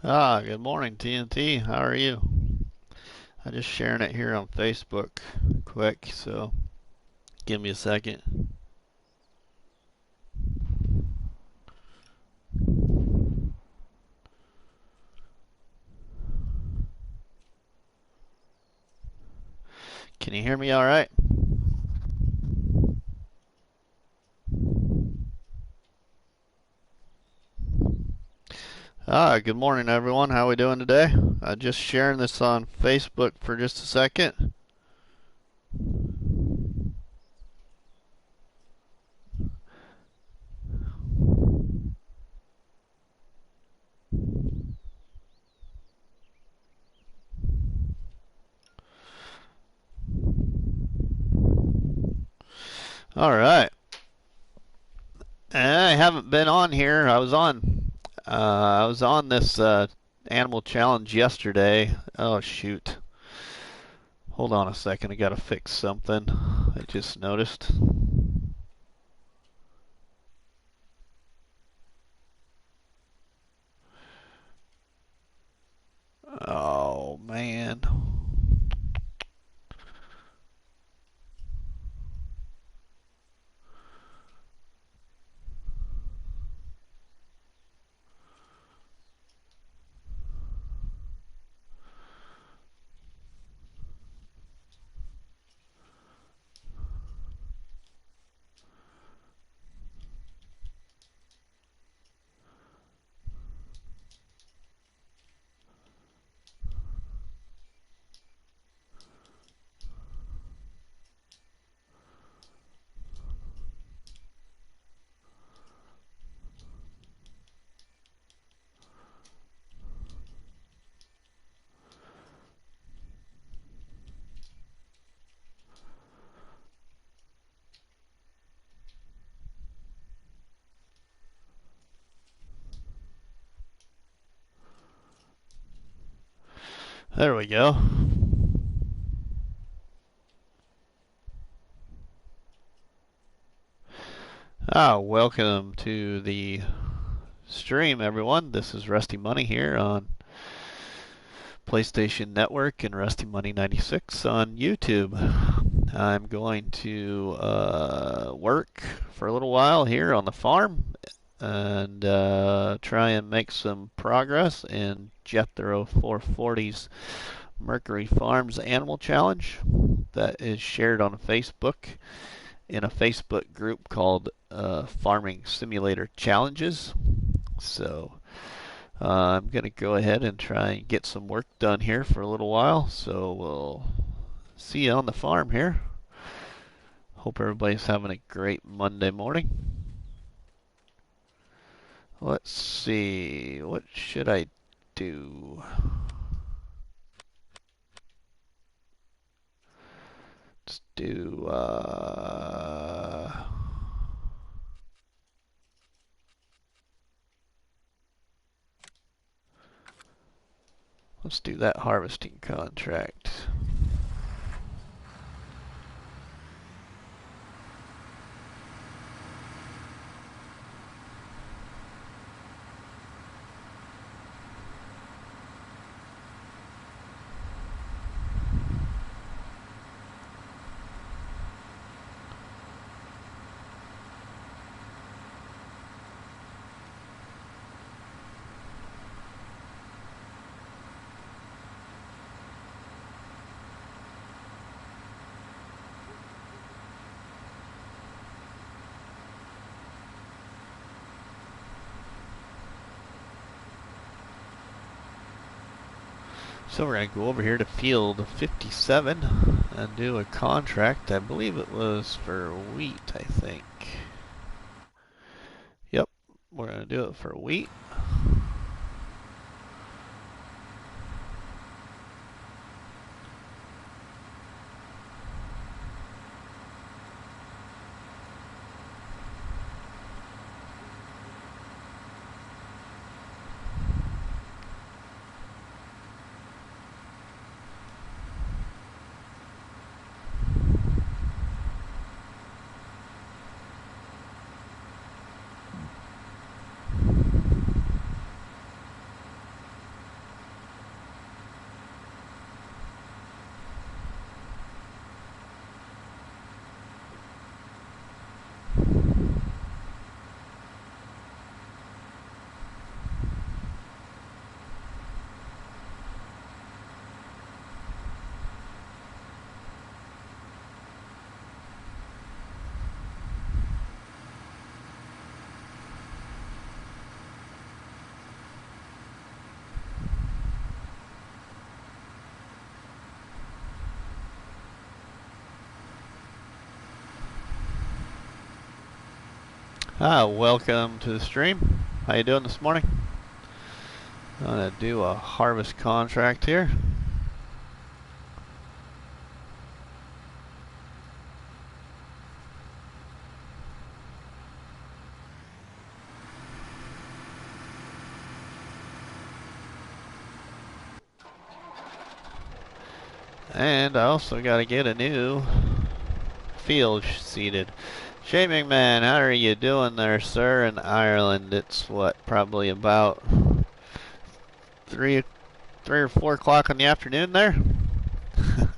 Good morning, TNT. How are you? I'm just sharing it here on Facebook quick, so give me a second. Can you hear me all right? Good morning, everyone. How are we doing today? Just sharing this on Facebook for just a second. All right. I haven't been on here. I was on this animal challenge yesterday. Oh shoot. Hold on a second. I gotta fix something. I just noticed. Oh man. There we go. Welcome to the stream, everyone. This is RustyMoney here on PlayStation Network and RustyMoney 96 on YouTube. I'm going to work for a little while here on the farm and try and make some progress in Jethro 440's Mercury Farms Animal Challenge that is shared on Facebook in a Facebook group called Farming Simulator Challenges. So I'm going to go ahead and try and get some work done here for a little while. So we'll see you on the farm here. Hope everybody's having a great Monday morning. Let's see, what should I do? Let's do, let's do that harvesting contract. So we're going to go over here to field 57 and do a contract. I believe it was for wheat, I think. Yep, we're going to do it for wheat. Welcome to the stream. How you doing this morning? I'm gonna do a harvest contract here. And I also gotta get a new field seeded. Shaming Man, how are you doing there, sir, in Ireland? It's what, probably about 3 or 4 o'clock in the afternoon there? Is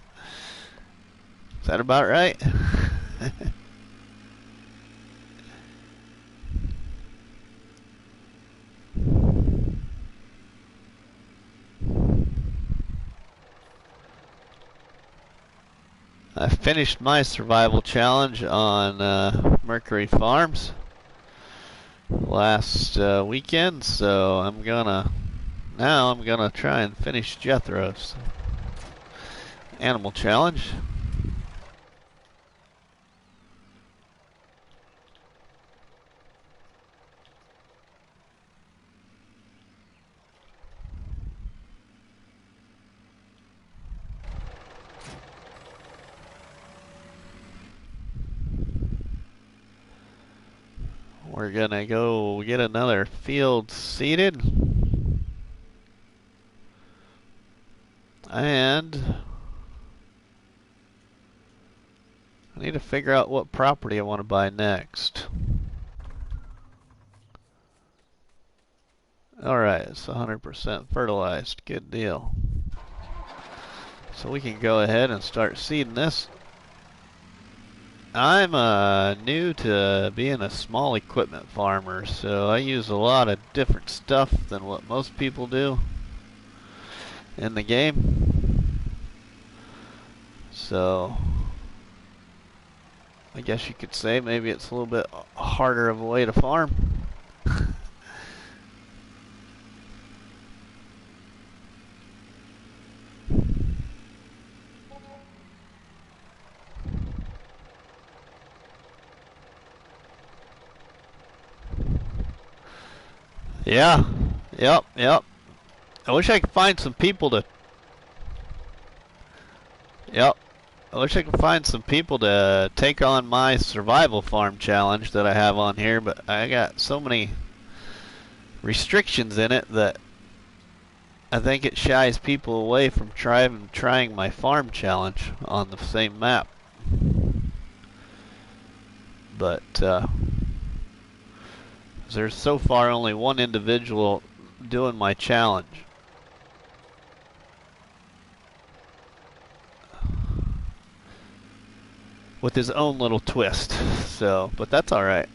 that about right? I finished my survival challenge on Mercury Farms last weekend, so I'm gonna try and finish Jethro's animal challenge. We're gonna go get another field seeded. And I need to figure out what property I want to buy next. Alright, it's 100% fertilized. Good deal. So we can go ahead and start seeding this. I'm new to being a small equipment farmer, so I use a lot of different stuff than what most people do in the game. So I guess you could say maybe it's a little bit harder of a way to farm. Yeah, yep. I wish I could find some people to. Yep. I wish I could find some people to take on my survival farm challenge that I have on here, but I got so many restrictions in it that I think it shies people away from trying my farm challenge on the same map. But there's so far only one individual doing my challenge. With his own little twist. So, but that's alright.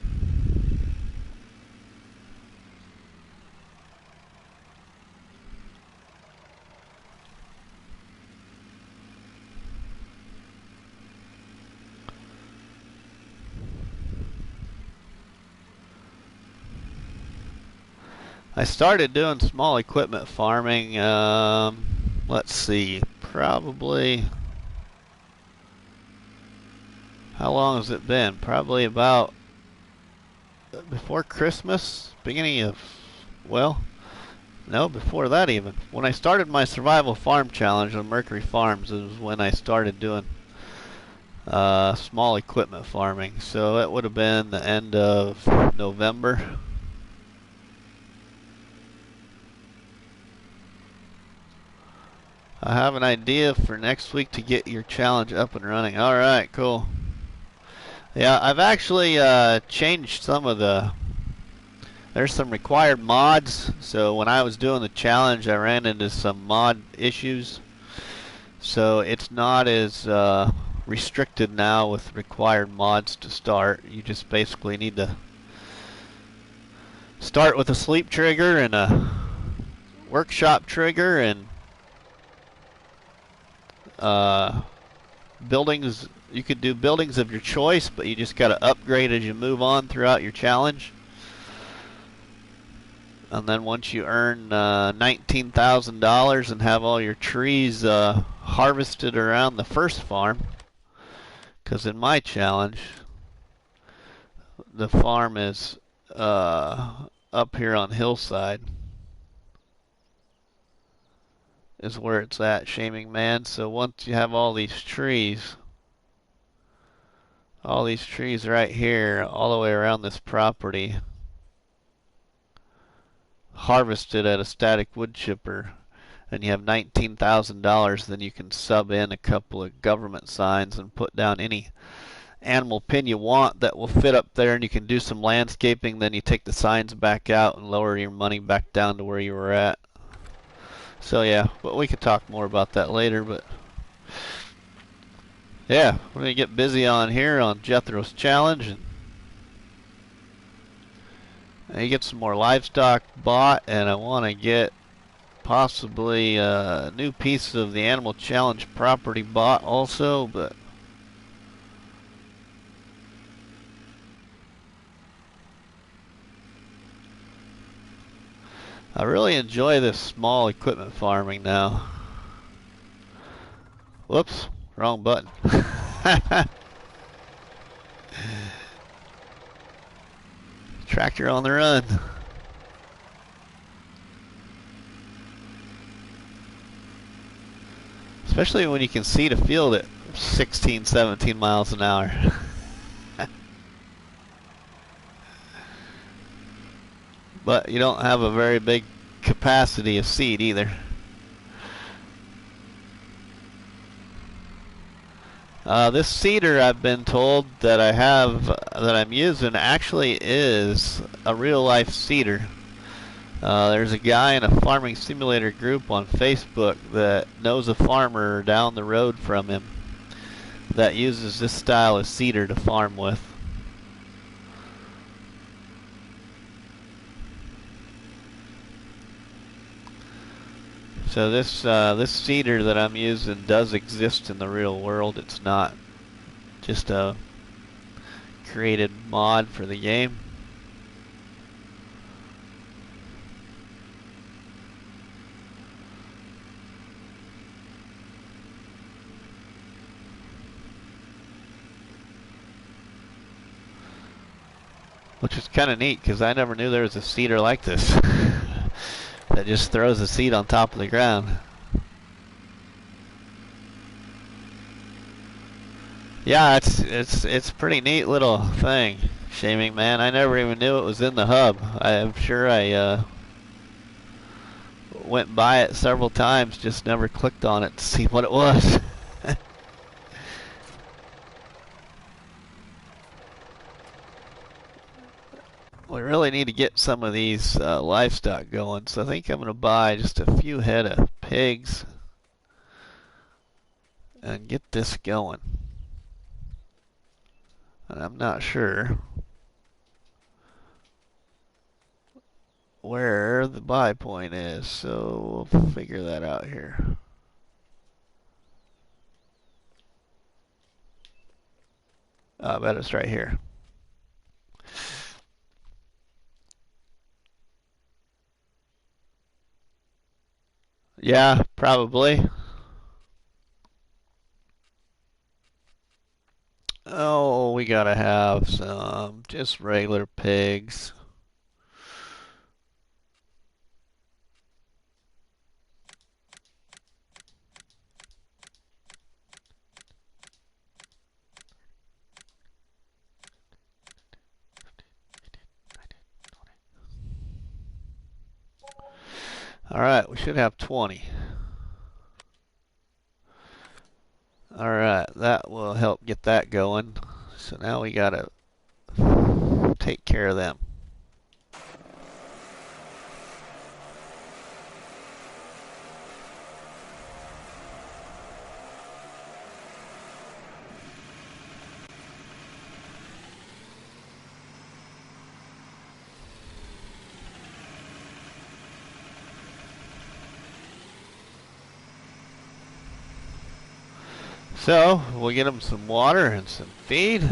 I started doing small equipment farming, let's see, probably, how long has it been? Probably about before Christmas, beginning of, well, no, before that even. When I started my survival farm challenge on Mercury Farms is when I started doing small equipment farming. So it would have been the end of November. I have an idea for next week to get your challenge up and running. Alright, cool. Yeah, I've actually changed some of the... There's some required mods. So when I was doing the challenge, I ran into some mod issues. So it's not as restricted now with required mods to start. You just basically need to start with a sleep trigger and a workshop trigger and buildings. You could do buildings of your choice, but you just got to upgrade as you move on throughout your challenge. And then once you earn $19,000 and have all your trees harvested around the first farm, because in my challenge the farm is up here on hillside is where it's at, Shaming Man. So once you have all these trees right here, all the way around this property, harvested at a static wood chipper, and you have $19,000, then you can sub in a couple of government signs and put down any animal pin you want that will fit up there, and you can do some landscaping. Then you take the signs back out and lower your money back down to where you were at. So yeah, but we could talk more about that later. But yeah, we're gonna get busy on here on Jethro's challenge, and you get some more livestock bought, and I want to get possibly a new piece of the animal challenge property bought also. But I really enjoy this small equipment farming now. Whoops, wrong button. Tractor on the run. Especially when you can see the field at 16, 17 miles an hour. But you don't have a very big capacity of seed either. This seeder, I've been told that I'm using, actually is a real life seeder. There's a guy in a farming simulator group on Facebook that knows a farmer down the road from him that uses this style of seeder to farm with. So this seeder that I'm using does exist in the real world. It's not just a created mod for the game. Which is kind of neat because I never knew there was a seeder like this that just throws the seed on top of the ground. Yeah, it's pretty neat little thing, Shaming Man. I never even knew it was in the hub. I'm sure I went by it several times, just never clicked on it to see what it was. We really need to get some of these livestock going, so I think I'm going to buy just a few head of pigs and get this going. And I'm not sure where the buy point is, so we'll figure that out here. I bet it's right here. Yeah, probably. Oh, we gotta have some just regular pigs. Alright, we should have 20. Alright, that will help get that going. So now we gotta take care of them. So, we'll get them some water and some feed.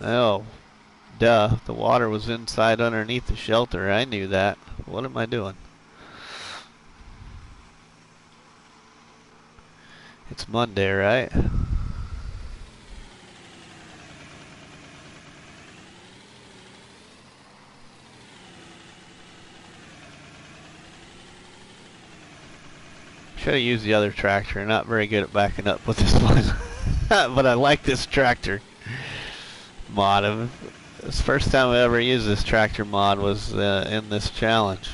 They'll Duh, the water was inside underneath the shelter. I knew that. What am I doing? It's Monday, right? Should have used the other tractor. Not very good at backing up with this one. But I like this tractor mod. It's the first time I ever used this tractor mod was in this challenge.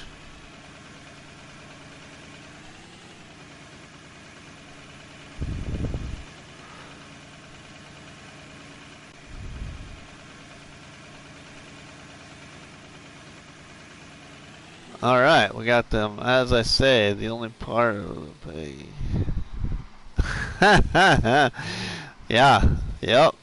Alright, we got them. As I say, the only part of the... Yeah, yep.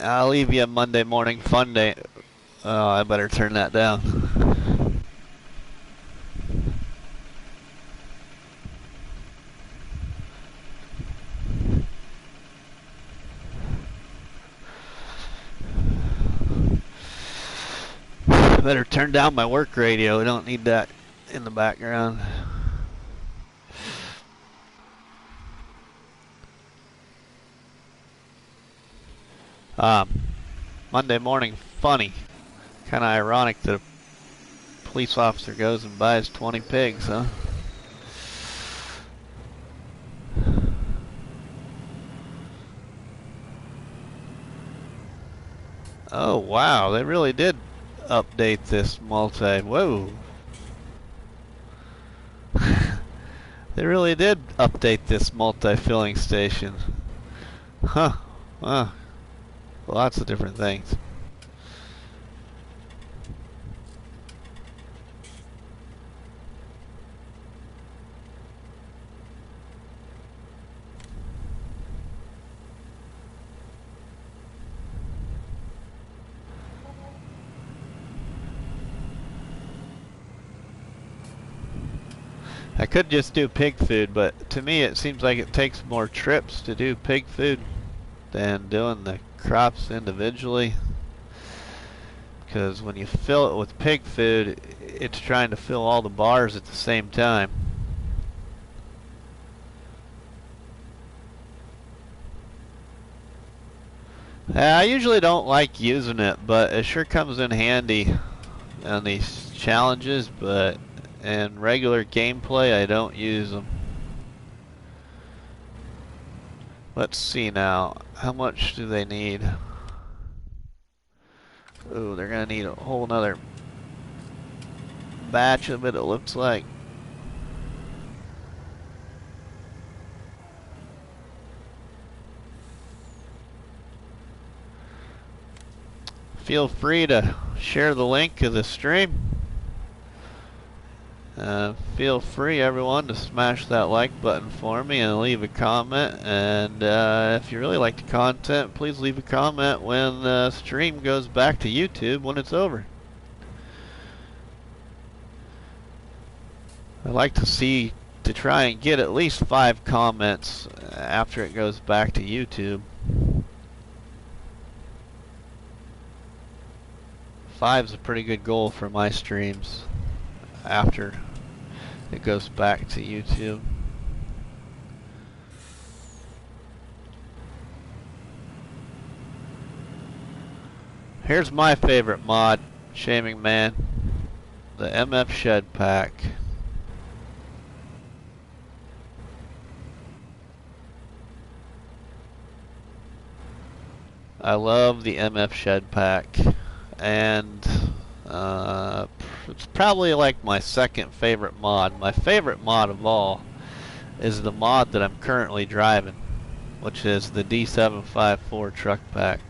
I'll leave you a Monday morning fun day. Oh, I better turn that down. Better turn down my work radio. I don't need that in the background. Monday morning funny. Kind of ironic that a police officer goes and buys 20 pigs, huh? Oh wow, they really did update this multi. Whoa. They really did update this multi-filling station. Huh. Wow. Lots of different things. I could just do pig food, but to me it seems like it takes more trips to do pig food than doing the crops individually. Because when you fill it with pig food, it's trying to fill all the bars at the same time. I usually don't like using it, but it sure comes in handy on these challenges, but in regular gameplay I don't use them. Let's see now, how much do they need? Ooh, they're gonna need a whole nother batch of it, it looks like. Feel free to share the link of the stream. Feel free, everyone, to smash that like button for me and leave a comment. And if you really like the content, please leave a comment when the stream goes back to YouTube when it's over. I'd like to try and get at least 5 comments after it goes back to YouTube. 5's a pretty good goal for my streams after it goes back to YouTube. Here's my favorite mod, Shaming Man, the MF Shed Pack. I love the MF Shed Pack, and it's probably like my second favorite mod. My favorite mod of all is the mod that I'm currently driving, which is the D754 truck pack.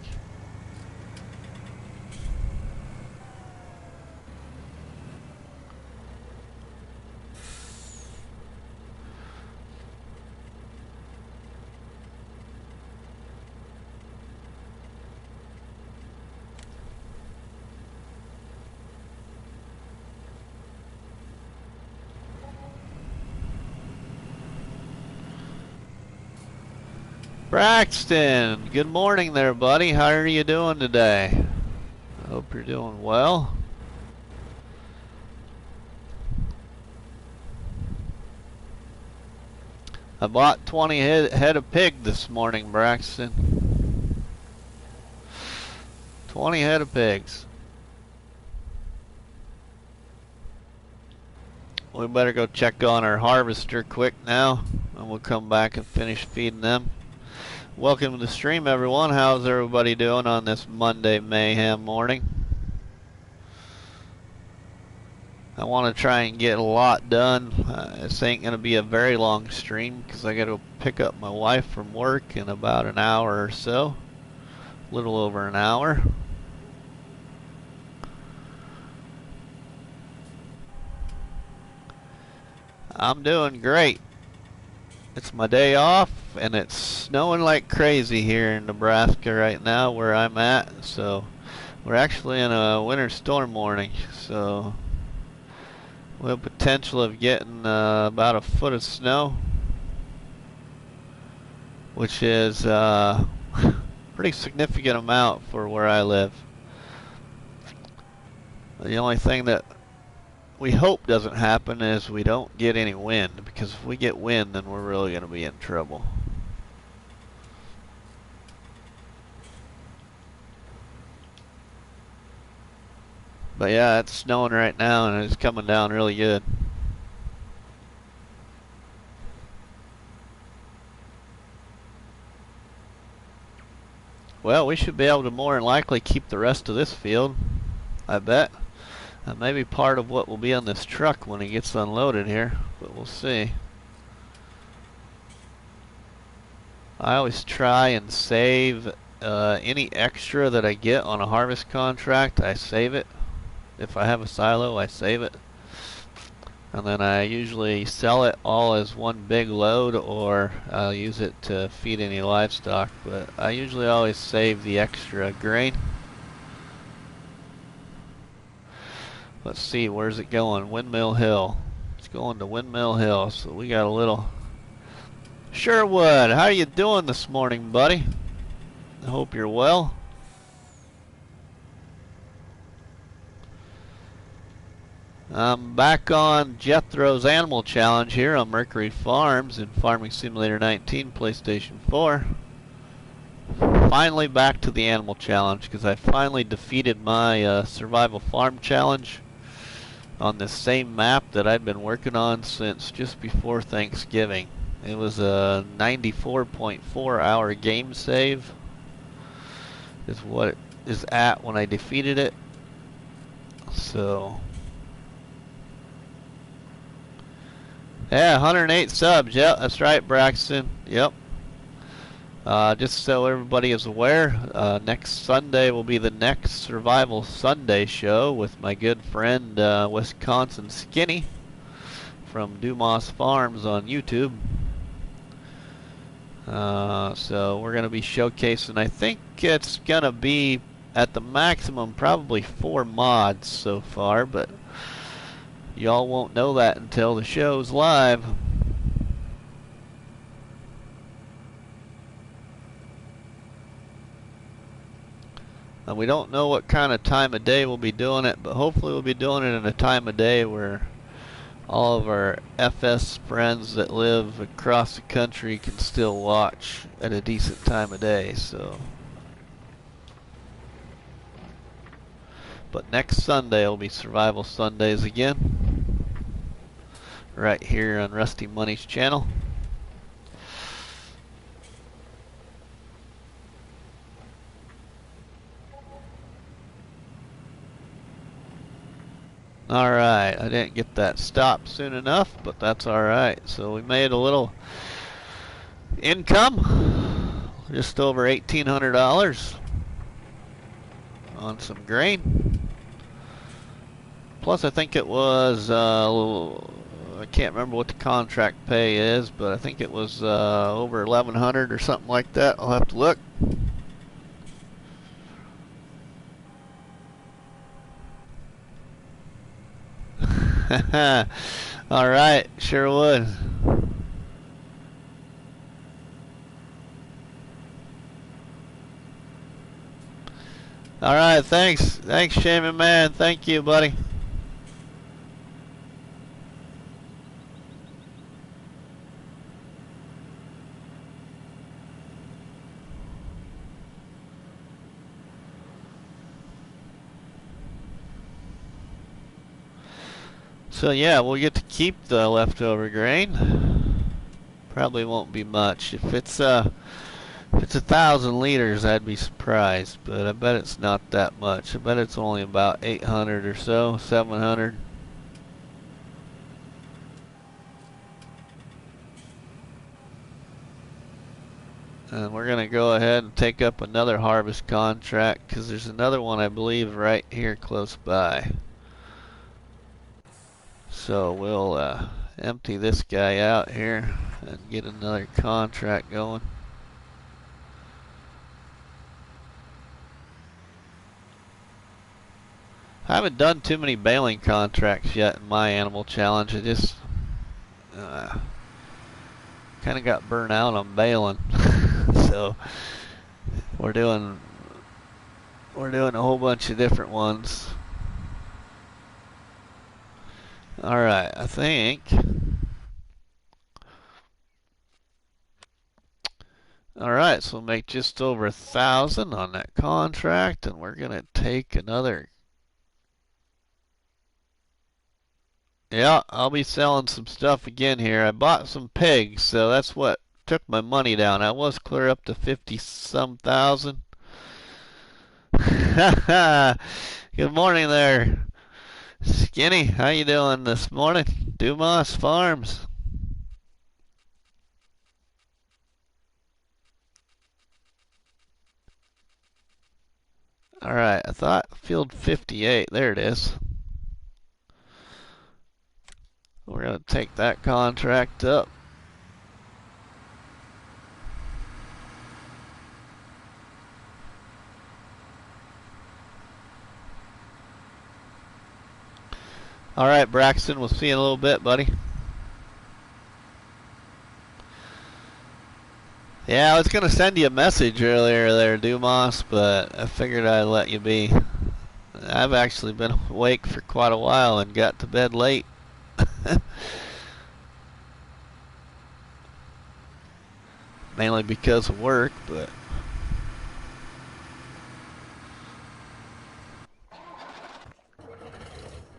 Braxton, good morning there, buddy. How are you doing today? I hope you're doing well. I bought 20 head of pig this morning, Braxton. 20 head of pigs. We better go check on our harvester quick now, and we'll come back and finish feeding them. Welcome to the stream, everyone. How's everybody doing on this Monday Mayhem morning? I want to try and get a lot done. This ain't going to be a very long stream because I got to pick up my wife from work in about an hour or so. A little over an hour. I'm doing great. It's my day off, and it's snowing like crazy here in Nebraska right now where I'm at. So we're actually in a winter storm warning. So we have potential of getting about a foot of snow, which is a pretty significant amount for where I live. The only thing that we hope doesn't happen is we don't get any wind, because if we get wind, then we're really going to be in trouble. But yeah, it's snowing right now and it's coming down really good. Well, we should be able to more than likely keep the rest of this field, I bet. Maybe part of what will be on this truck when it gets unloaded here, but we'll see. I always try and save any extra that I get on a harvest contract. I save it. If I have a silo, I save it. And then I usually sell it all as one big load, or I'll use it to feed any livestock. But I usually always save the extra grain. Let's see, where's it going? Windmill Hill. It's going to Windmill Hill, so we got a little... Sherwood, how are you doing this morning, buddy? I hope you're well. I'm back on Jethro's Animal Challenge here on Mercury Farms in Farming Simulator 19, PlayStation 4. Finally back to the Animal Challenge, because I finally defeated my Survival Farm Challenge on the same map that I'd been working on since just before Thanksgiving. It was a 94.4 hour game save is what it is at when I defeated it. So yeah, 108 subs. Yep, that's right, Braxton. Yep. Just so everybody is aware, next Sunday will be the next Survival Sunday show with my good friend Wisconsin Skinny from Dumas Farms on YouTube. So we're going to be showcasing, I think it's going to be at the maximum probably 4 mods so far, but y'all won't know that until the show's live. And we don't know what kind of time of day we'll be doing it, but hopefully we'll be doing it in a time of day where all of our FS friends that live across the country can still watch at a decent time of day. So, but next Sunday will be Survival Sundays again, right here on RustyMoney's channel. Alright, I didn't get that stopped soon enough, but that's alright. So we made a little income, just over $1,800 on some grain. Plus I think it was, I can't remember what the contract pay is, but I think it was over $1,100 or something like that. I'll have to look. Alright, sure would. All right, thanks. Thanks, Shaman Man. Thank you, buddy. So yeah, we'll get to keep the leftover grain. Probably won't be much. If it's 1,000 liters, I'd be surprised, but I bet it's not that much. I bet it's only about 800 or so, 700. And we're going to go ahead and take up another harvest contract because there's another one, I believe, right here close by. So we'll empty this guy out here and get another contract going. I haven't done too many baling contracts yet in my animal challenge. I just kind of got burnt out on baling. So we're doing a whole bunch of different ones. All right, I think. All right, so we'll make just over 1,000 on that contract, and we're gonna take another. Yeah, I'll be selling some stuff again here. I bought some pigs, so that's what took my money down. I was clear up to 50-some thousand. Good morning there, Skinny. How you doing this morning? Dumas Farms. All right, I thought field 58. There it is. We're going to take that contract up. All right, Braxton, we'll see you in a little bit, buddy. Yeah, I was going to send you a message earlier there, Dumas, but I figured I'd let you be. I've actually been awake for quite a while and got to bed late. Mainly because of work, but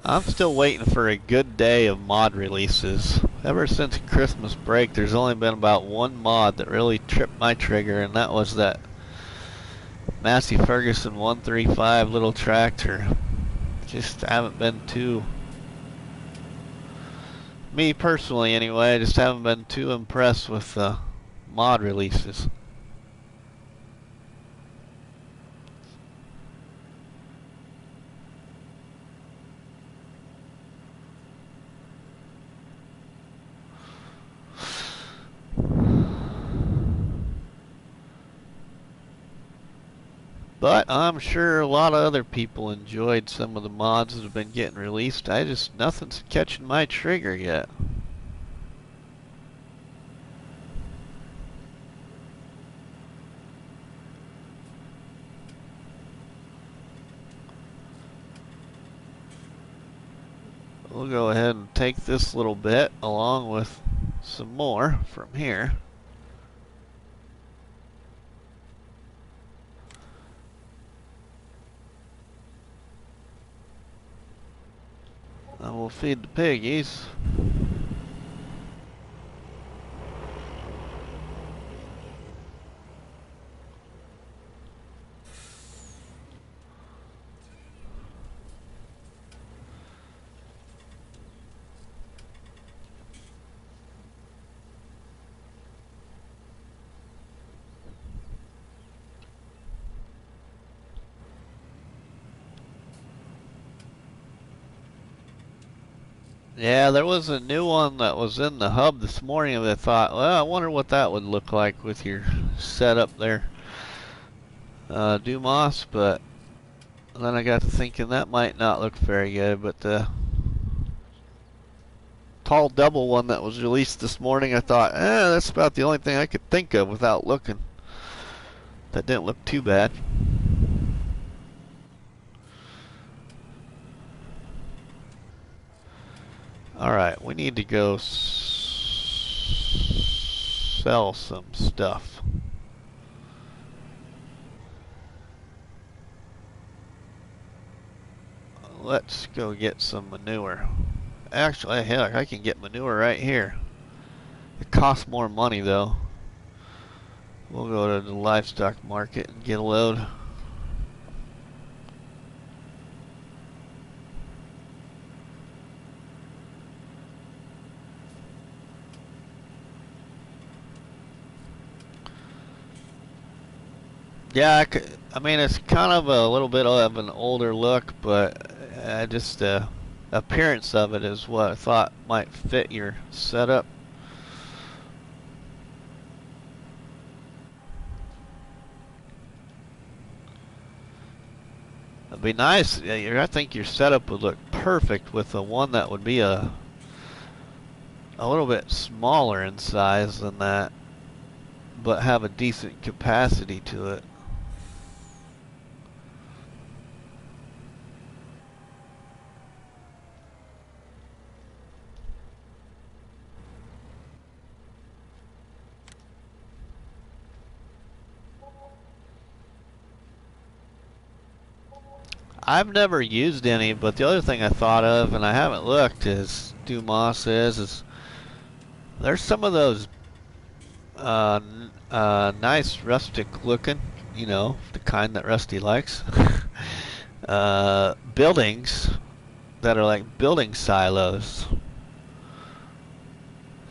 I'm still waiting for a good day of mod releases. Ever since Christmas break, there's only been about one mod that really tripped my trigger, and that was that Massey Ferguson 135 little tractor. Just haven't been too, me personally anyway, I just haven't been too impressed with mod releases. But I'm sure a lot of other people enjoyed some of the mods that have been getting released. Nothing's catching my trigger yet. We'll go ahead and take this little bit along with some more from here. And we'll feed the piggies. Yeah, there was a new one that was in the hub this morning and I thought, well, I wonder what that would look like with your setup there, Dumas, but then I got to thinking that might not look very good, but the tall double one that was released this morning, I thought, that's about the only thing I could think of without looking. That didn't look too bad. Alright, we need to go sell some stuff. Let's go get some manure. Actually, heck, I can get manure right here. It costs more money though. We'll go to the livestock market and get a load. Yeah, I mean, it's kind of a little bit of an older look, but just the appearance of it is what I thought might fit your setup. It'd be nice. I think your setup would look perfect with the one that would be a little bit smaller in size than that, but have a decent capacity to it. I've never used any, but the other thing I thought of, and I haven't looked, is Dumas is there's some of those nice rustic looking, you know, the kind that Rusty likes, buildings that are like building silos.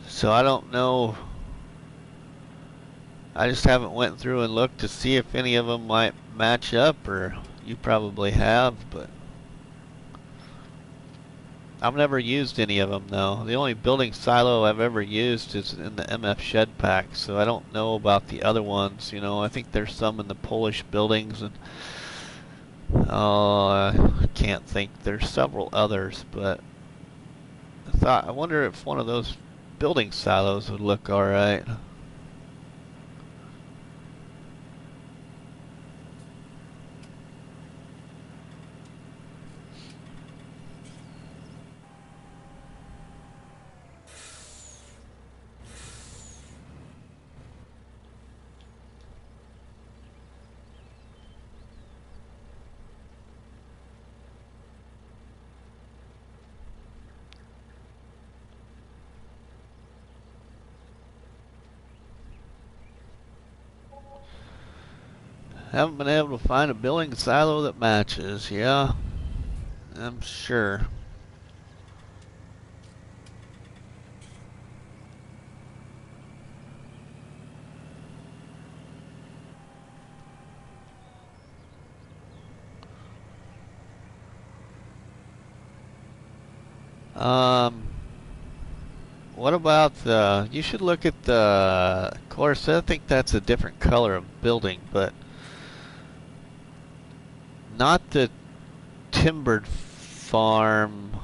So I don't know. I just haven't went through and looked to see if any of them might match up, or you probably have, but I've never used any of them though. The only building silo I've ever used is in the MF Shed pack, so I don't know about the other ones. You know, I think there's some in the Polish buildings, and I can't think. There's several others, but I wonder if one of those building silos would look all right. Haven't been able to find a building silo that matches. Yeah, I'm sure. What about you should look at the, of course, I think that's a different color of building, but not the timbered farm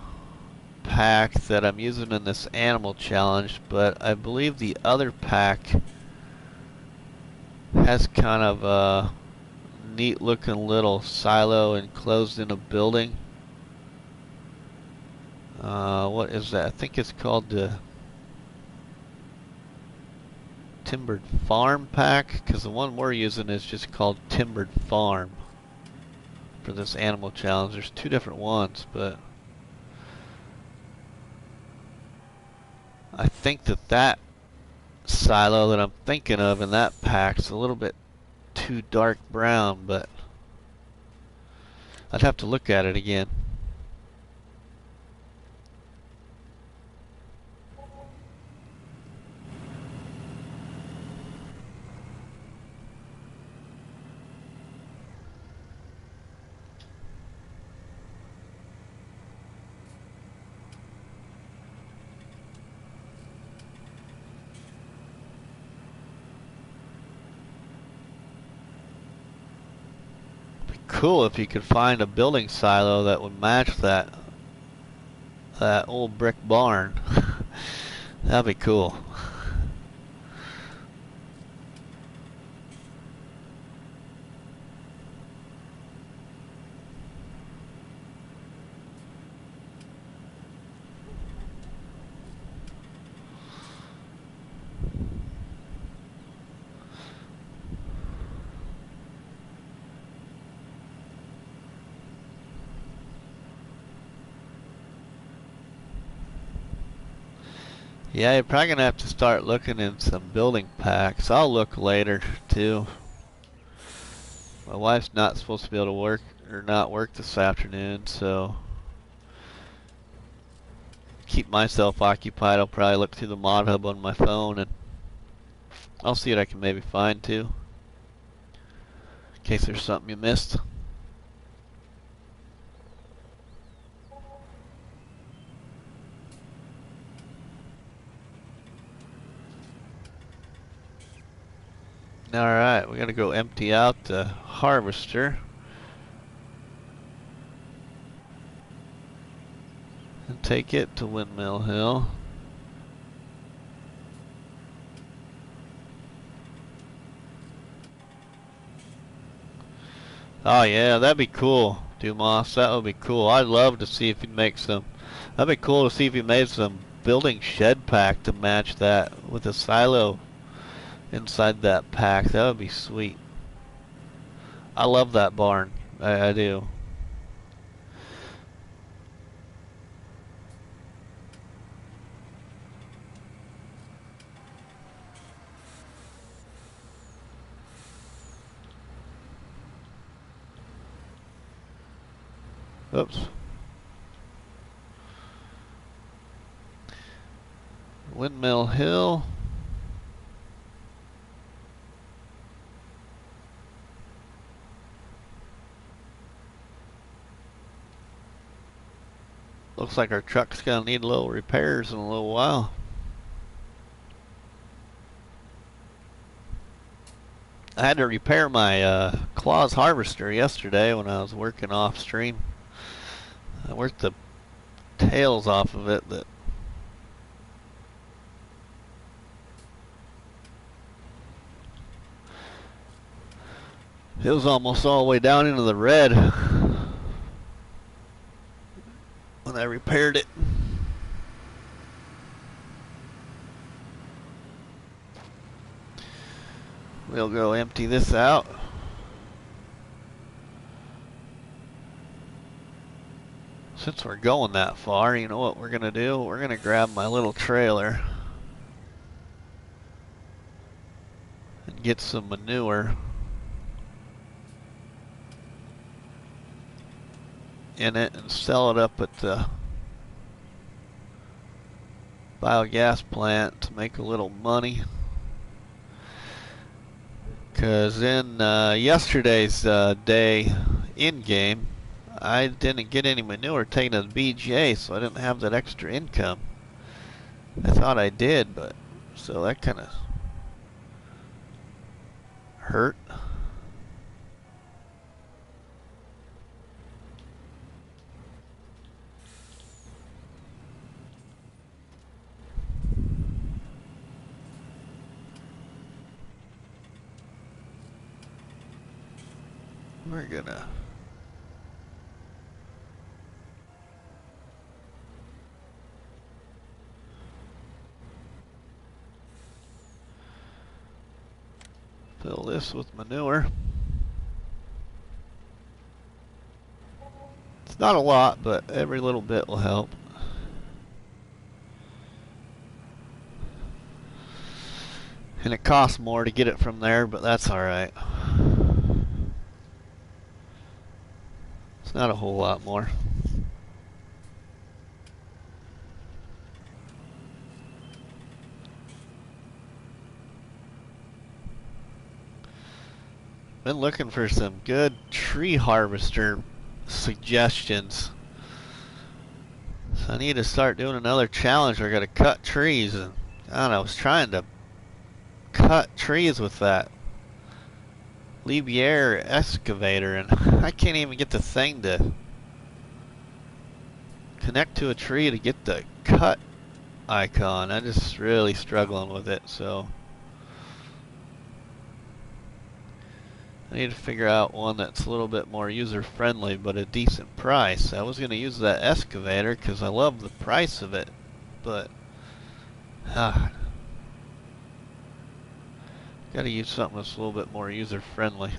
pack that I'm using in this animal challenge, but I believe the other pack has kind of a neat looking little silo enclosed in a building. What is that? I think it's called the Timbered Farm pack, because the one we're using is just called Timbered Farm for this animal challenge. There's two different ones, but I think that silo that I'm thinking of in that pack's a little bit too dark brown, but I'd have to look at it again. Cool if you could find a building silo that would match that old brick barn. That'd be cool. Yeah, you're probably gonna have to start looking in some building packs. I'll look later too. My wife's not supposed to be able to work or not work this afternoon, so keep myself occupied. I'll probably look through the mod hub on my phone, and I'll see what I can maybe find too, in case there's something you missed. Alright, we gotta go empty out the harvester and take it to Windmill Hill. Oh yeah, that'd be cool, Dumas. That would be cool. I'd love to see if he'd make some. That'd be cool to see if he made some building shed pack to match that with a silo inside that pack. That would be sweet. I love that barn. I do. Oops. Windmill Hill. Looks like our truck's gonna need a little repairs in a little while. I had to repair my Claws harvester yesterday when I was working off stream. I worked the tails off of it that it was almost all the way down into the red when I repaired it. We'll go empty this out. Since we're going that far, you know what we're gonna do? We're gonna grab my little trailer and get some manure in it and sell it up at the biogas plant to make a little money. Because in yesterday's day in-game, I didn't get any manure taken to the BGA, so I didn't have that extra income. I thought I did, but so that kind of hurt. We're gonna fill this with manure. It's not a lot, but every little bit will help. And it costs more to get it from there, but that's alright. It's not a whole lot more. Been looking for some good tree harvester suggestions. So I need to start doing another challenge where I gotta cut trees. And I don't know, I was trying to cut trees with that Liebherr excavator, and I can't even get the thing to connect to a tree to get the cut icon. I'm just really struggling with it, so I need to figure out one that's a little bit more user-friendly but a decent price. I was going to use that excavator because I love the price of it, but gotta use something that's a little bit more user-friendly.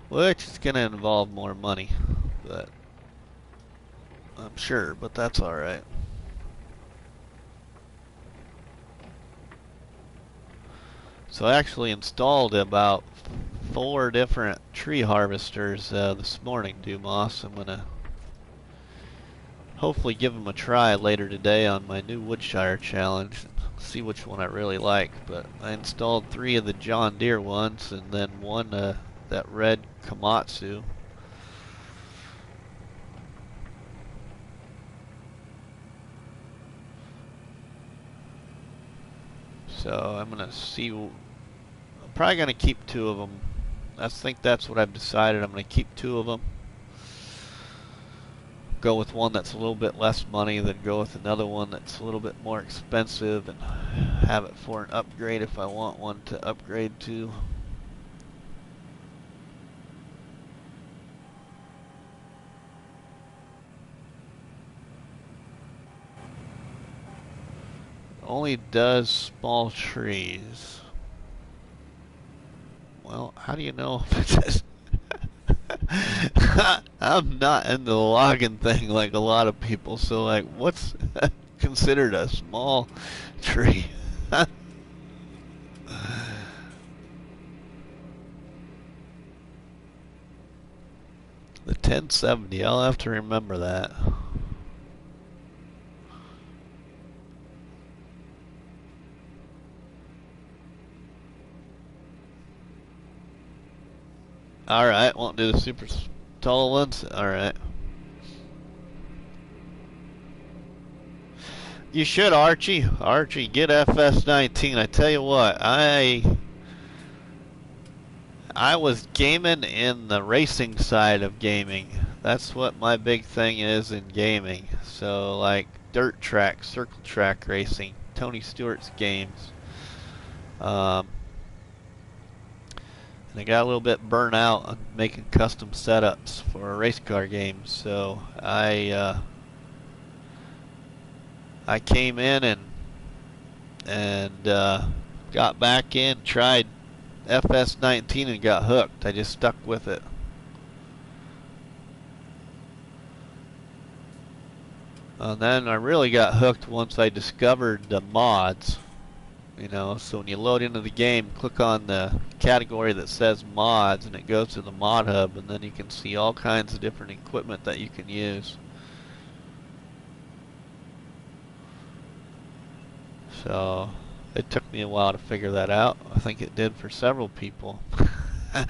Which is going to involve more money, but I'm sure, but that's alright. So I actually installed about 4 different tree harvesters this morning, Dumas. I'm going to hopefully give them a try later today on my new Woodshire challenge and see which one I really like. But I installed 3 of the John Deere ones and then one that red Komatsu. So I'm going to see. I'm probably going to keep 2 of them. I think that's what I've decided. I'm going to keep 2 of them. Go with one that's a little bit less money, then go with another one that's a little bit more expensive, and have it for an upgrade if I want one to upgrade to. Only does small trees. Well, how do you know if it says? I'm not into the logging thing like a lot of people, so like, what's considered a small tree? The 1070, I'll have to remember that. Alright, won't do the super tall ones? Alright. You should, Archie. Archie, get FS19. I tell you what, I was gaming in the racing side of gaming. That's what my big thing is in gaming. So, like, dirt track, circle track racing, Tony Stewart's games. And I got a little bit burnt out on making custom setups for race car games, so I came in and got back in, tried FS19 and got hooked. I just stuck with it. And then I really got hooked once I discovered the mods. You know, so when you load into the game, click on the category that says mods and it goes to the mod hub, and then you can see all kinds of different equipment that you can use. So it took me a while to figure that out. I think it did for several people. I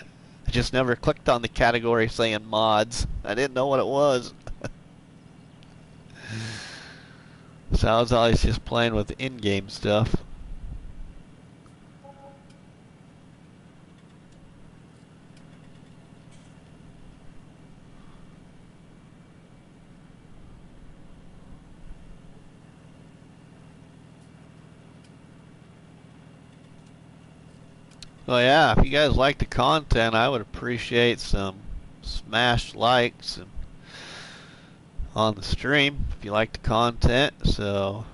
just never clicked on the category saying mods. I didn't know what it was. So I was always just playing with in-game stuff. Well, yeah, if you guys like the content, I would appreciate some smash likes and on the stream if you like the content. So,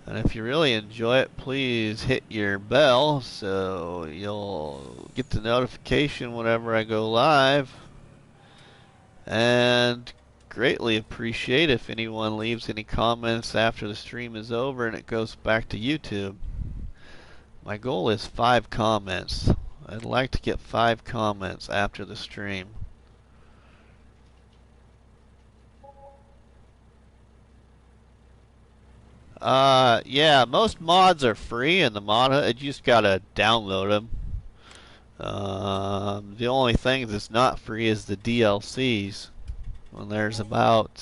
and if you really enjoy it, please hit your bell so you'll get the notification whenever I go live. And greatly appreciate if anyone leaves any comments after the stream is over and it goes back to YouTube. My goal is 5 comments. I'd like to get 5 comments after the stream. Yeah, most mods are free in the mod. You just gotta download them. The only thing that's not free is the DLCs. When there's about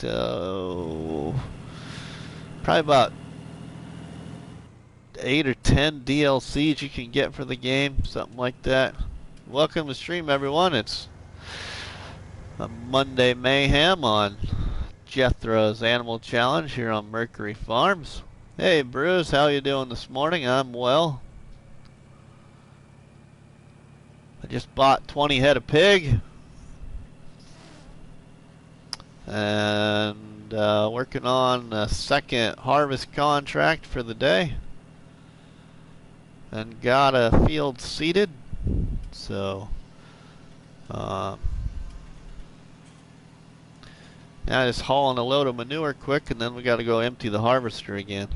probably about 8 or 10 DLCs you can get for the game, something like that. Welcome to stream, everyone. It's a Monday Mayhem on Jethro's Animal Challenge here on Mercury Farms. Hey, Bruce, how you doing this morning? I'm well. I just bought 20 head of pig. And working on a second harvest contract for the day. And got a field seeded. So, Now just hauling a load of manure quick, and then we got to go empty the harvester again.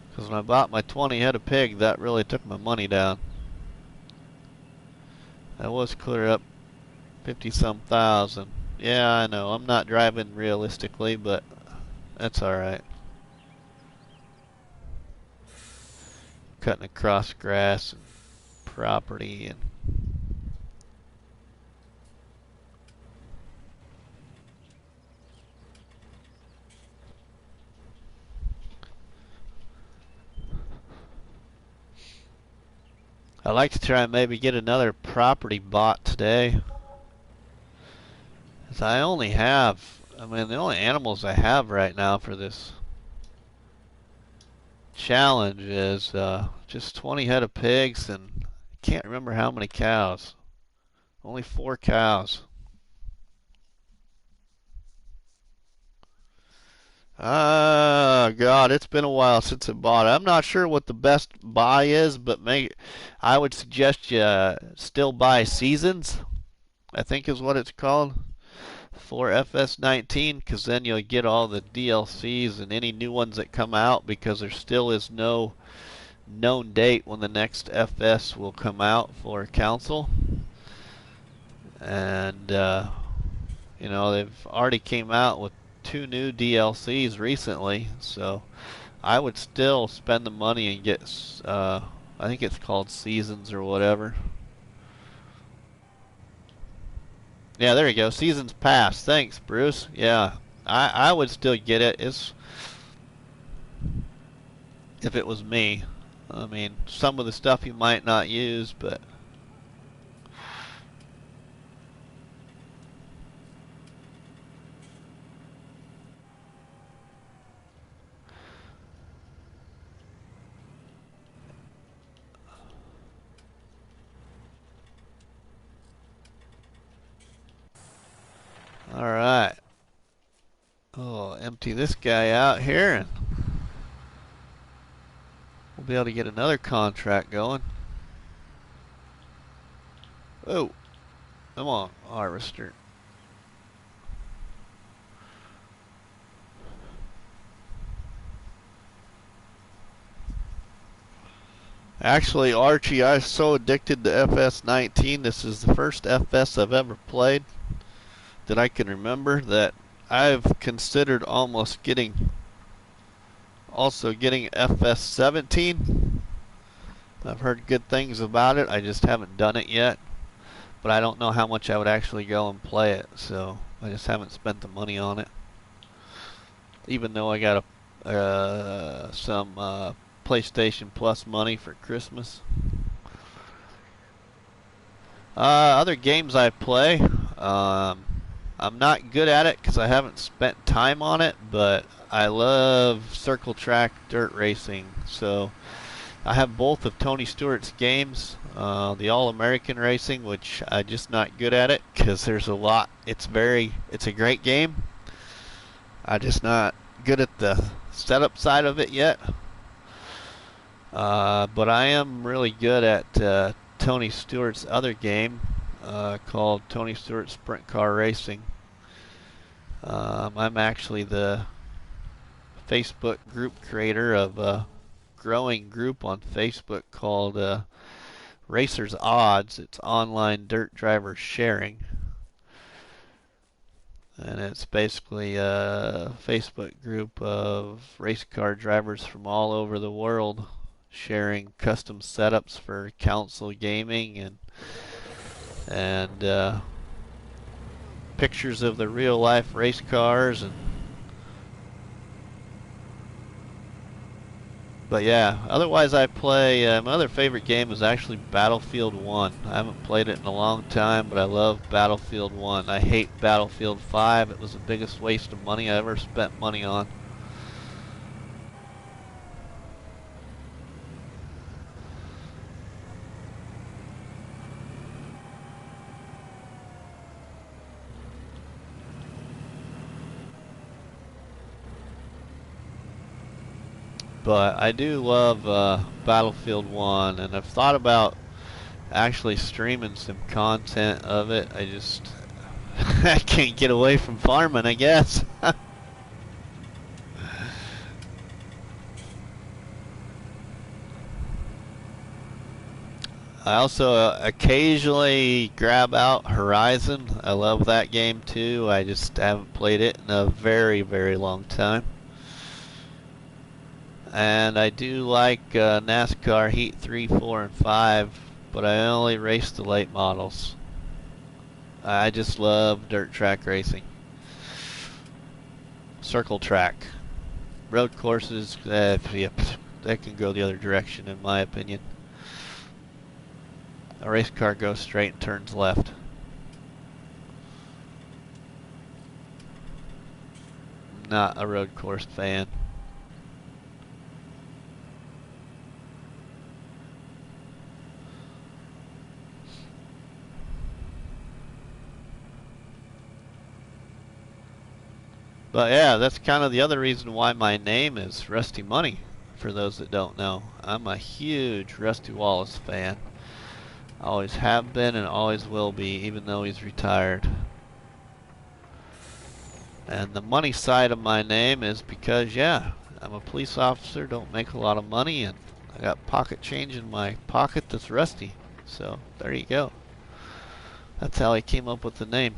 Because when I bought my 20 head of pig, that really took my money down. That was clear up 50-some thousand. Yeah, I know. I'm not driving realistically, but that's alright. Cutting across grass and property and I'd like to try and maybe get another property bought today. As I only have, the only animals I have right now for this challenge is just 20 head of pigs, and I can't remember how many cows. Only 4 cows. God, it's been a while since I bought it. I'm not sure what the best buy is, but I would suggest you still buy Seasons, I think is what it's called, for FS19, because then you'll get all the DLCs and any new ones that come out, because there still is no known date when the next FS will come out for Council. And, they've already came out with 2 new DLCs recently, so I would still spend the money and get, I think it's called Seasons or whatever. Yeah, there you go. Seasons Pass. Thanks, Bruce. Yeah, I would still get it. If it was me. Some of the stuff you might not use, but alright. Oh, empty this guy out here, and we'll be able to get another contract going. Oh, come on, harvester. Actually, Archie, I'm so addicted to FS19. This is the first FS I've ever played that I can remember that I've considered almost getting FS17. I've heard good things about it. I just haven't done it yet. But I don't know how much I would actually go and play it, so I just haven't spent the money on it. Even though I got some PlayStation Plus money for Christmas. Other games I play, I'm not good at it because I haven't spent time on it, but I love circle track dirt racing. So I have both of Tony Stewart's games, the All-American Racing, which I'm just not good at it because there's a lot. It's a great game. I'm just not good at the setup side of it yet. But I am really good at Tony Stewart's other game called Tony Stewart Sprint Car Racing. I'm actually the Facebook group creator of a growing group on Facebook called Racers Odds. It's online dirt driver sharing. And it's basically a Facebook group of race car drivers from all over the world sharing custom setups for console gaming and pictures of the real life race cars. But yeah, otherwise I play, my other favorite game is actually Battlefield 1. I haven't played it in a long time, but I love Battlefield 1. I hate Battlefield 5. It was the biggest waste of money I ever spent money on. But I do love Battlefield 1, and I've thought about actually streaming some content of it. I just I can't get away from farming, I guess. I also occasionally grab out Horizon. I love that game too. I just haven't played it in a very, very long time. And I do like NASCAR Heat 3, 4, and 5, but I only race the late models. I just love dirt track racing. Circle track. Road courses, yep, that can go the other direction in my opinion. A race car goes straight and turns left. Not a road course fan. But yeah, that's kind of the other reason why my name is RustyMoney, for those that don't know. I'm a huge Rusty Wallace fan. Always have been and always will be, even though he's retired. And the money side of my name is because, yeah, I'm a police officer, don't make a lot of money, and I got pocket change in my pocket that's rusty. So, there you go. That's how I came up with the name.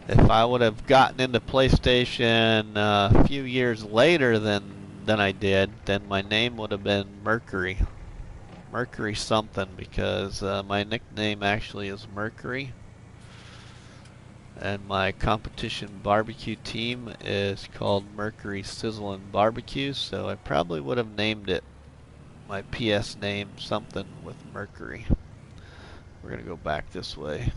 If I would have gotten into PlayStation a few years later than I did, then my name would have been Mercury. Mercury something, because my nickname actually is Mercury. And my competition barbecue team is called Mercury Sizzlin' Barbecue, so I probably would have named it my PS name something with Mercury. We're going to go back this way.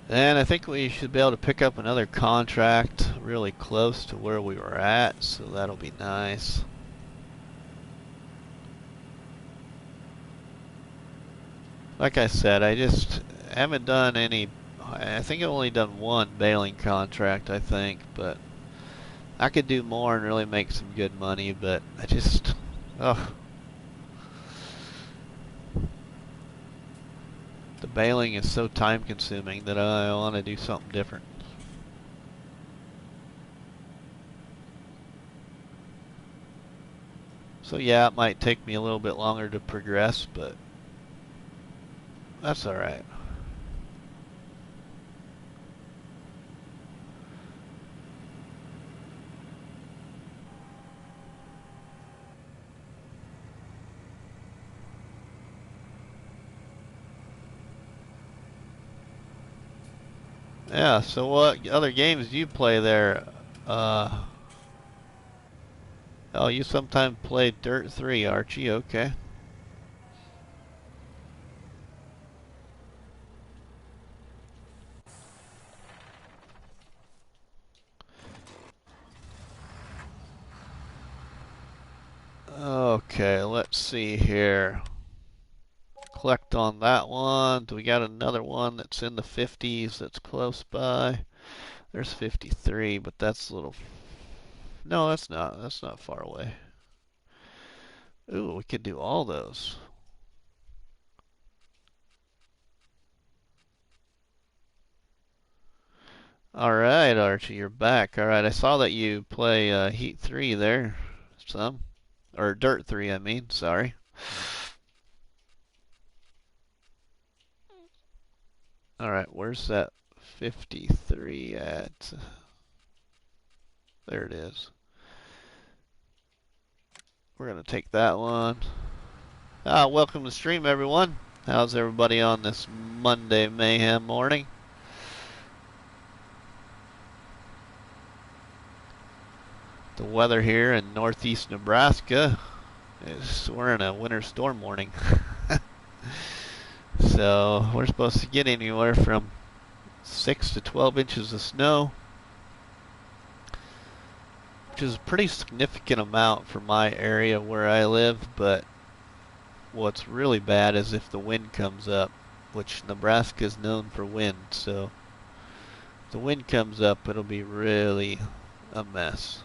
And I think we should be able to pick up another contract really close to where we were at, so that'll be nice. Like I said, I just haven't done any. I think I've only done one baling contract, I think, but I could do more and really make some good money, but I just, ugh. The baling is so time consuming that I want to do something different. So yeah, it might take me a little bit longer to progress, but that's alright. Yeah, so what other games do you play there? Oh, you sometimes play Dirt 3, Archie, okay. Okay, let's see here. Collect on that one. Do we got another one that's in the 50s that's close by? There's 53, but that's a little... No, that's not. That's not far away. Ooh, we could do all those. Alright, Archie, you're back. Alright, I saw that you play Heat 3 there. Some. Or Dirt 3, I mean. Sorry. Alright, where's that 53 at? There it is. We're going to take that one. Welcome to the stream, everyone. How's everybody on this Monday Mayhem morning? The weather here in northeast Nebraska is we're in a winter storm warning. So we're supposed to get anywhere from 6 to 12 inches of snow, which is a pretty significant amount for my area where I live, but what's really bad is if the wind comes up, which Nebraska is known for wind, so if the wind comes up, it'll be really a mess.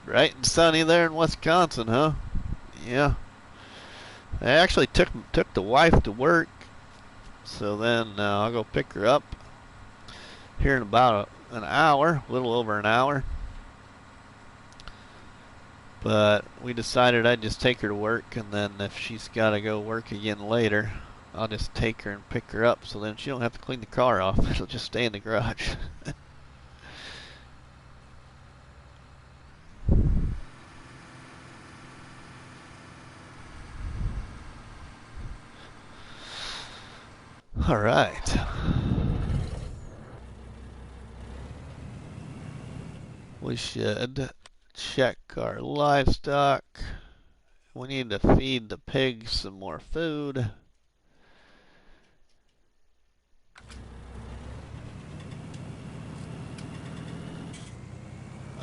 Bright and sunny there in Wisconsin, huh? Yeah. I actually took the wife to work, so then I'll go pick her up here in about an hour, a little over an hour. But we decided I'd just take her to work, and then if she's got to go work again later, I'll just take her and pick her up, so then she don't have to clean the car off. She'll just stay in the garage. All right. We should check our livestock. We need to feed the pigs some more food.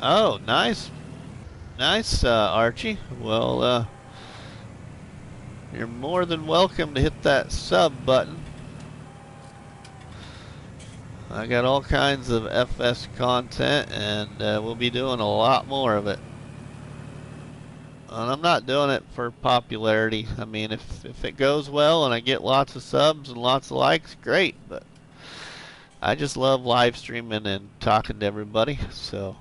Oh, nice. Nice, Archie. Well, you're more than welcome to hit that sub button. I got all kinds of FS content, and we'll be doing a lot more of it. And I'm not doing it for popularity. I mean, if it goes well and I get lots of subs and lots of likes, great. But I just love live streaming and talking to everybody, so,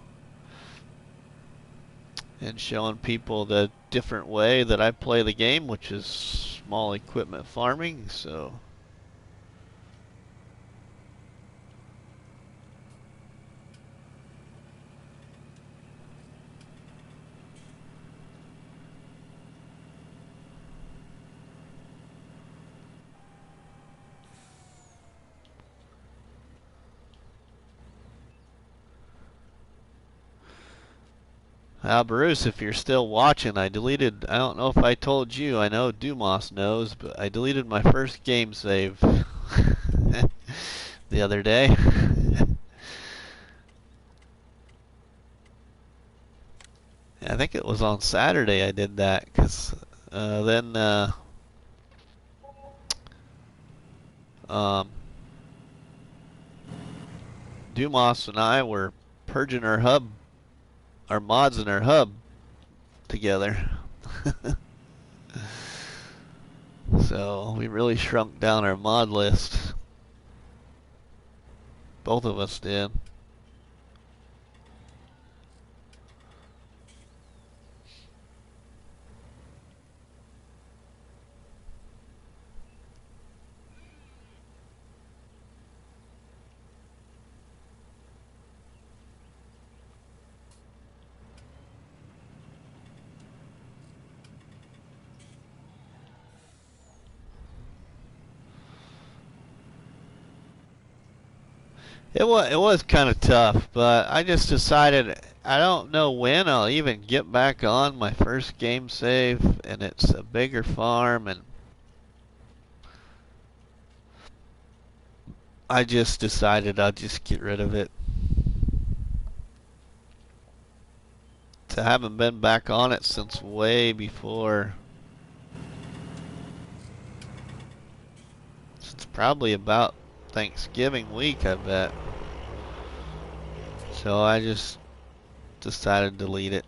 and showing people the different way that I play the game, which is small equipment farming. So Bruce, if you're still watching, I don't know if I told you, I know Dumas knows, but I deleted my first game save the other day. I think it was on Saturday I did that, because then Dumas and I were purging our mods in our hub together. So we really shrunk down our mod list. Both of us did. It was kind of tough, but I just decided I don't know when I'll even get back on my first game save, and it's a bigger farm, and I just decided I'll just get rid of it. I haven't been back on it since way before. It's probably about Thanksgiving week, I bet. So I just decided to delete it.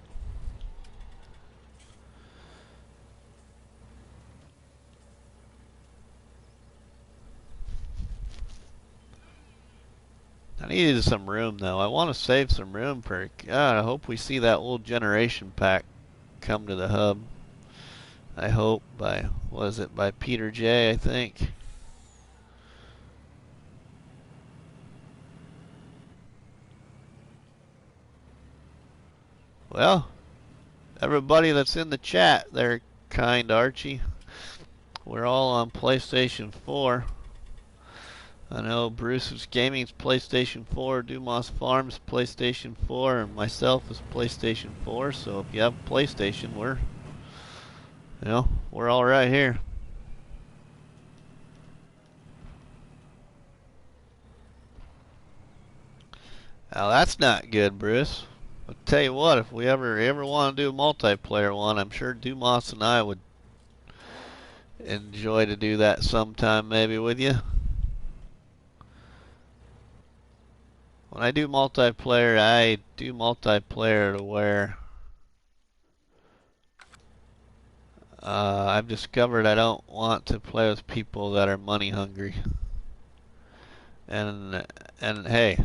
I needed some room though. I want to save some room for God. I hope we see that old generation pack come to the hub. I hope by, what is it, by Peter J, I think. Well, everybody that's in the chat, they're kind, Archie. We're all on PlayStation 4. I know Bruce's Gaming's PlayStation 4, Dumas Farms PlayStation 4, and myself is PlayStation 4. So if you have a PlayStation, we're all right here. Now that's not good, Bruce. I'll tell you what, if we ever want to do a multiplayer one, I'm sure Dumas and I would enjoy to do that sometime maybe with you. When I do multiplayer to where I've discovered I don't want to play with people that are money hungry. And hey,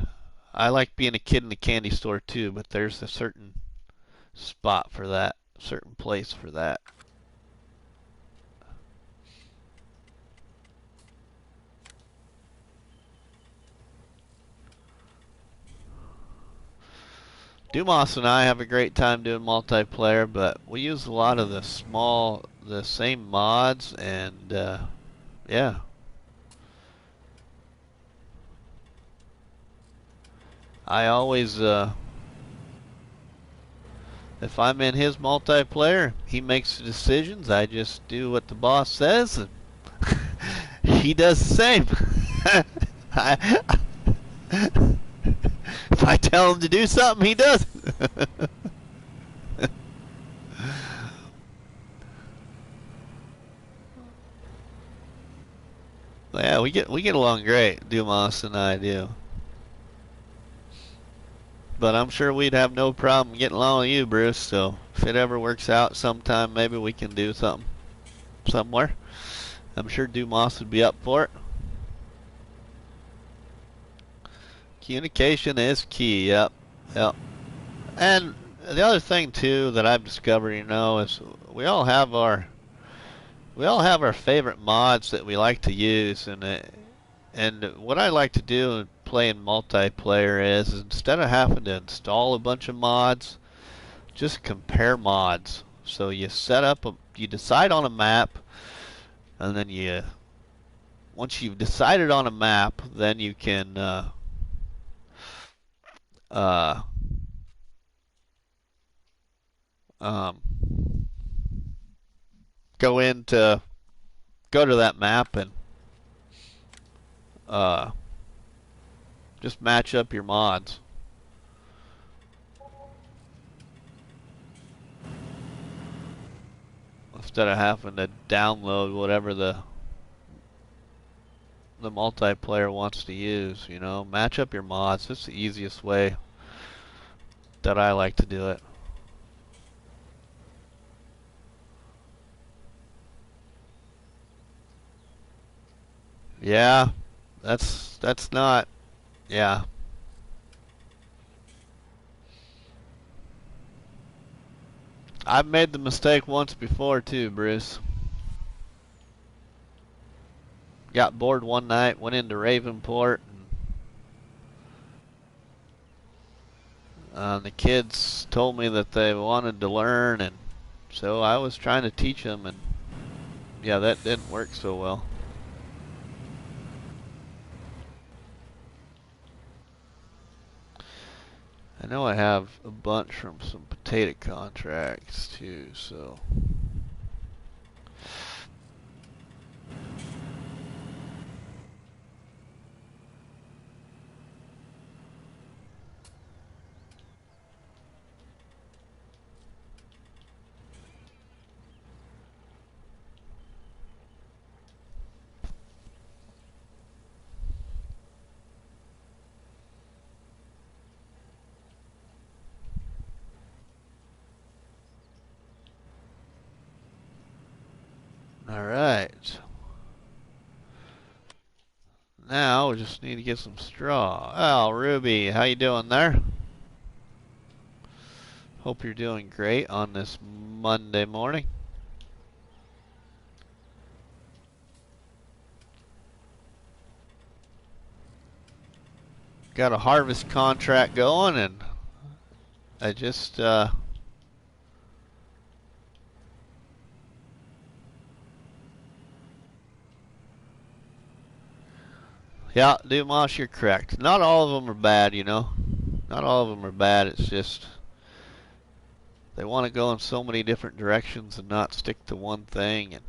I like being a kid in the candy store too, but there's a certain spot for that, certain place for that. Dumas and I have a great time doing multiplayer, but we use a lot of the same mods, and yeah. I always, if I'm in his multiplayer, he makes the decisions. I just do what the boss says, and he does the same. If I tell him to do something, he does it. Yeah, we get along great, Dumas and I do. But I'm sure we'd have no problem getting along with you, Bruce. So if it ever works out sometime, maybe we can do something somewhere. I'm sure Dumas would be up for it. Communication is key. Yep. And the other thing too that I've discovered, is we all have our favorite mods that we like to use, and what I like to do playing multiplayer is instead of having to install a bunch of mods, just compare mods. So you you decide on a map, and then once you've decided on a map, then you can um, go to that map and just match up your mods. Instead of having to download whatever the multiplayer wants to use, match up your mods. That's the easiest way that I like to do it. Yeah, that's not, yeah. I've made the mistake once before too, Bruce. Got bored one night, went into Ravenport, and the kids told me that they wanted to learn, and so I was trying to teach them, and yeah, that didn't work so well. I know I have a bunch from some potato contracts too, so. Alright. Now we just need to get some straw. Oh, Ruby, how you doing there? Hope you're doing great on this Monday morning. Got a harvest contract going, and I just Yeah, Dumas, you're correct. Not all of them are bad, you know. Not all of them are bad. It's just they want to go in so many different directions and not stick to one thing. And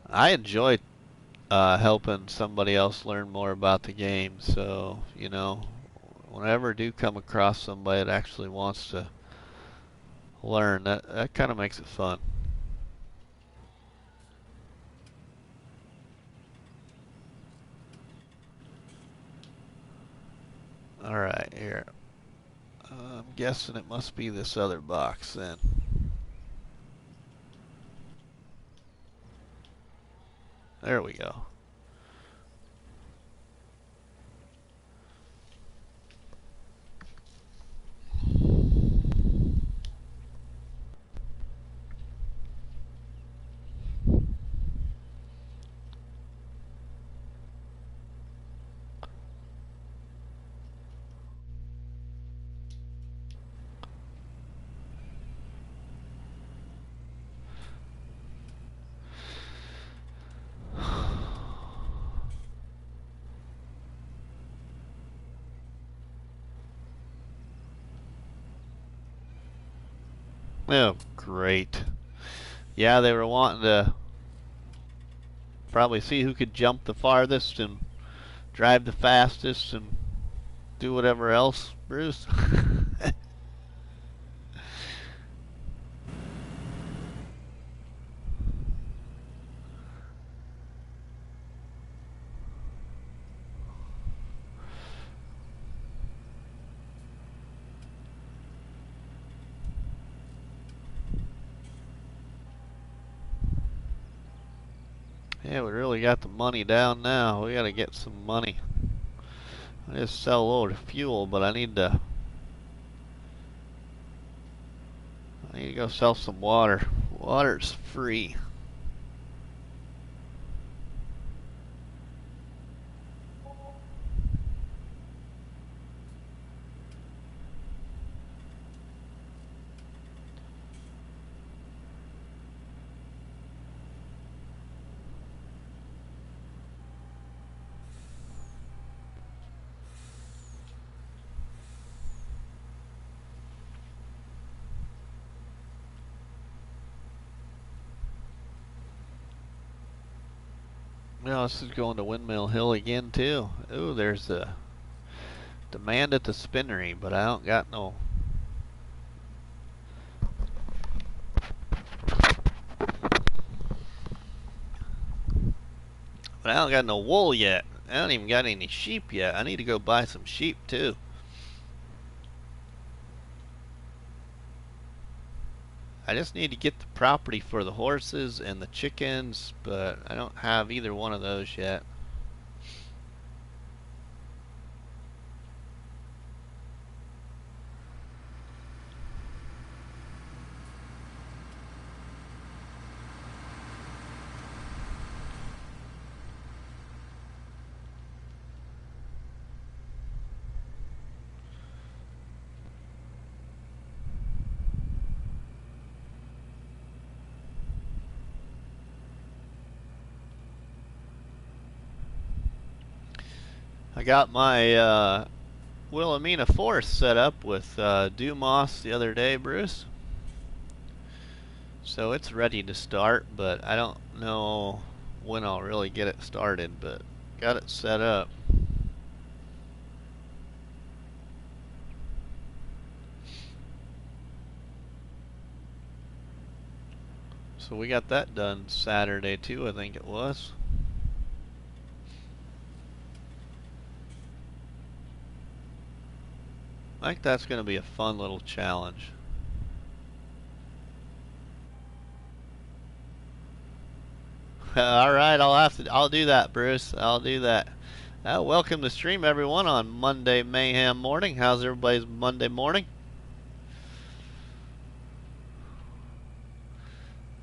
I enjoy helping somebody else learn more about the game. So, you know, whenever I do come across somebody that actually wants to learn, that kind of makes it fun. All right, here. I'm guessing it must be this other box then. There we go. Oh, great. Yeah, they were wanting to probably see who could jump the farthest and drive the fastest and do whatever else, Bruce. Yeah, we really got the money down now. We got to get some money. I just sell a load of fuel, but I need to go sell some water. Water's free. Now this is going to Windmill Hill again too. Ooh, there's a demand at the spinnery, but I don't got no. But I don't got no wool yet. I don't even got any sheep yet. I need to go buy some sheep too. I just need to get the property for the horses and the chickens, but I don't have either one of those yet. I got my Wilhelmina Force set up with Dumas the other day, Bruce. So it's ready to start, but I don't know when I'll really get it started, but got it set up. So we got that done Saturday too, I think it was. I think that's going to be a fun little challenge. All right, I'll do that, Bruce. I'll do that. Welcome to stream, everyone, on Monday Mayhem morning. How's everybody's Monday morning?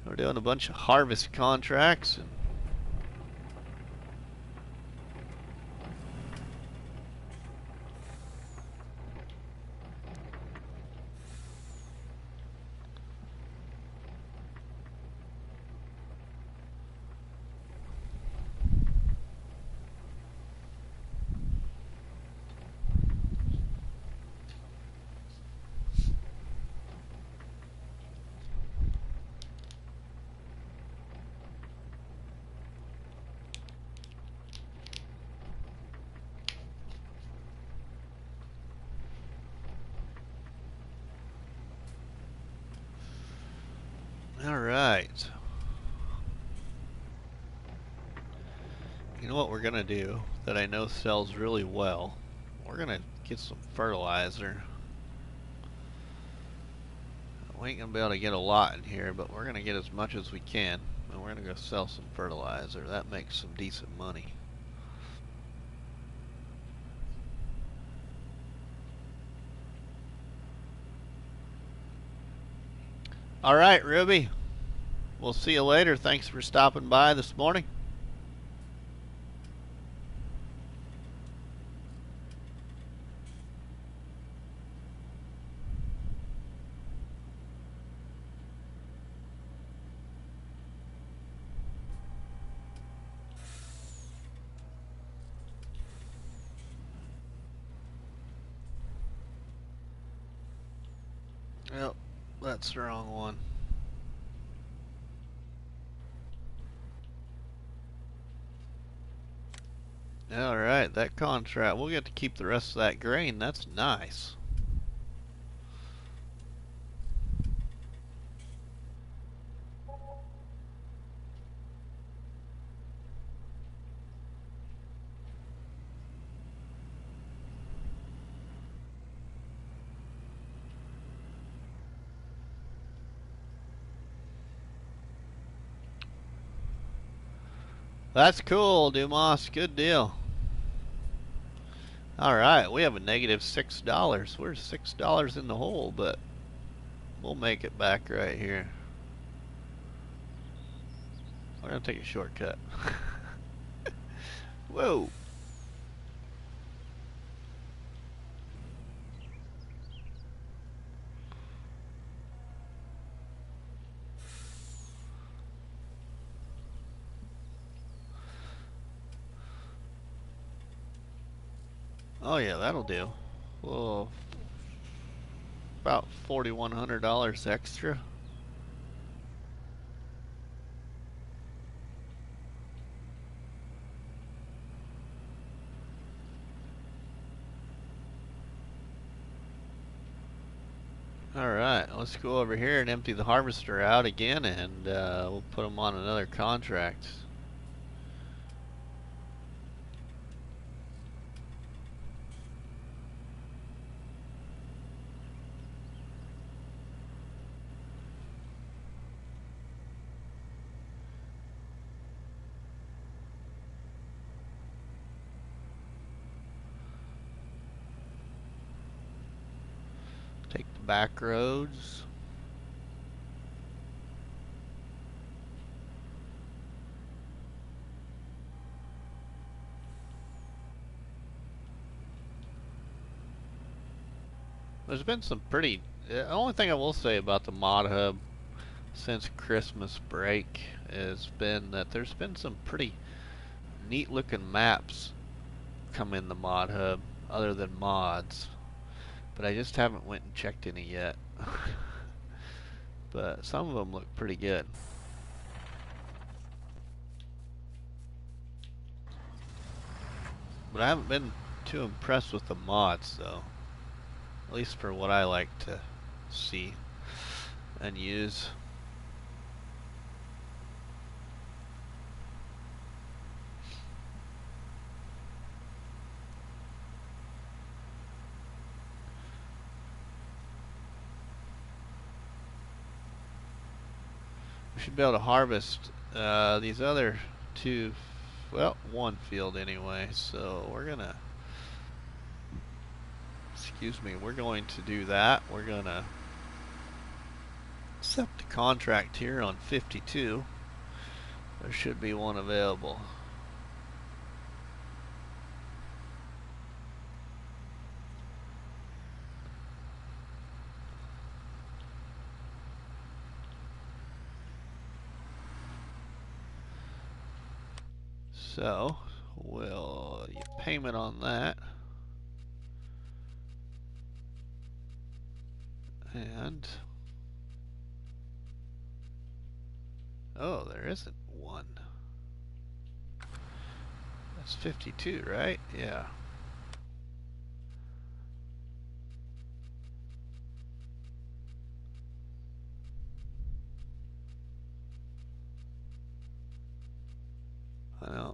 We're doing a bunch of harvest contracts. All right. You know what we're gonna do that I know sells really well? We're gonna get some fertilizer. We ain't gonna be able to get a lot in here, but we're gonna get as much as we can, and we're gonna go sell some fertilizer. That makes some decent money. All right, Ruby. We'll see you later. Thanks for stopping by this morning. Yep, that's the wrong one. Alright, that contract, we'll get to keep the rest of that grain. That's nice. That's cool, Dumas. Good deal. Alright, we have a negative $6. We're $6 in the hole, but we'll make it back right here. We're gonna take a shortcut. Whoa. Oh yeah, that'll do. Well, about $4,100 extra. Alright, let's go over here and empty the harvester out again, and we'll put them on another contract. Take the back roads. There's been some pretty... The only thing I will say about the mod hub since Christmas break has been that there's been some pretty neat looking maps come in the mod hub other than mods. But I just haven't went and checked any yet. But some of them look pretty good. But I haven't been too impressed with the mods though. At least for what I like to see and use. We should be able to harvest these other two, well, one field anyway. So we're gonna, excuse me, we're going to do that. We're gonna accept the contract here on 52. There should be one available. So, we'll payment on that. And, oh, there isn't one. That's 52, right? Yeah.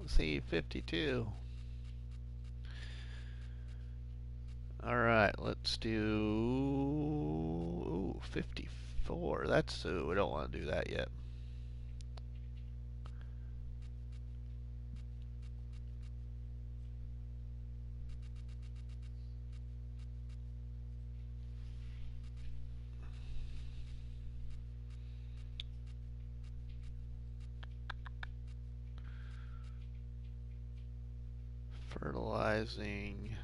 don't see 52. Alright, let's do 54. That's, we don't want to do that yet. Fertilizing.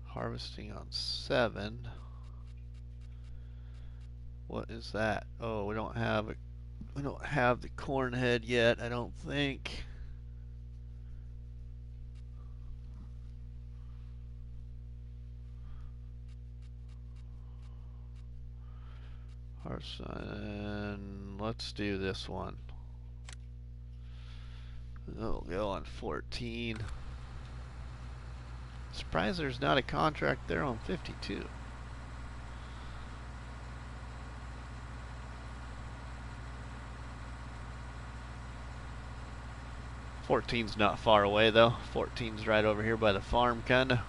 Harvesting on 7. What is that? Oh, we don't have the corn head yet, I don't think. Harvesting. Let's do this one. We'll go on 14. Surprised there's not a contract there on 52. Fourteen's not far away though. 14's right over here by the farm, kinda.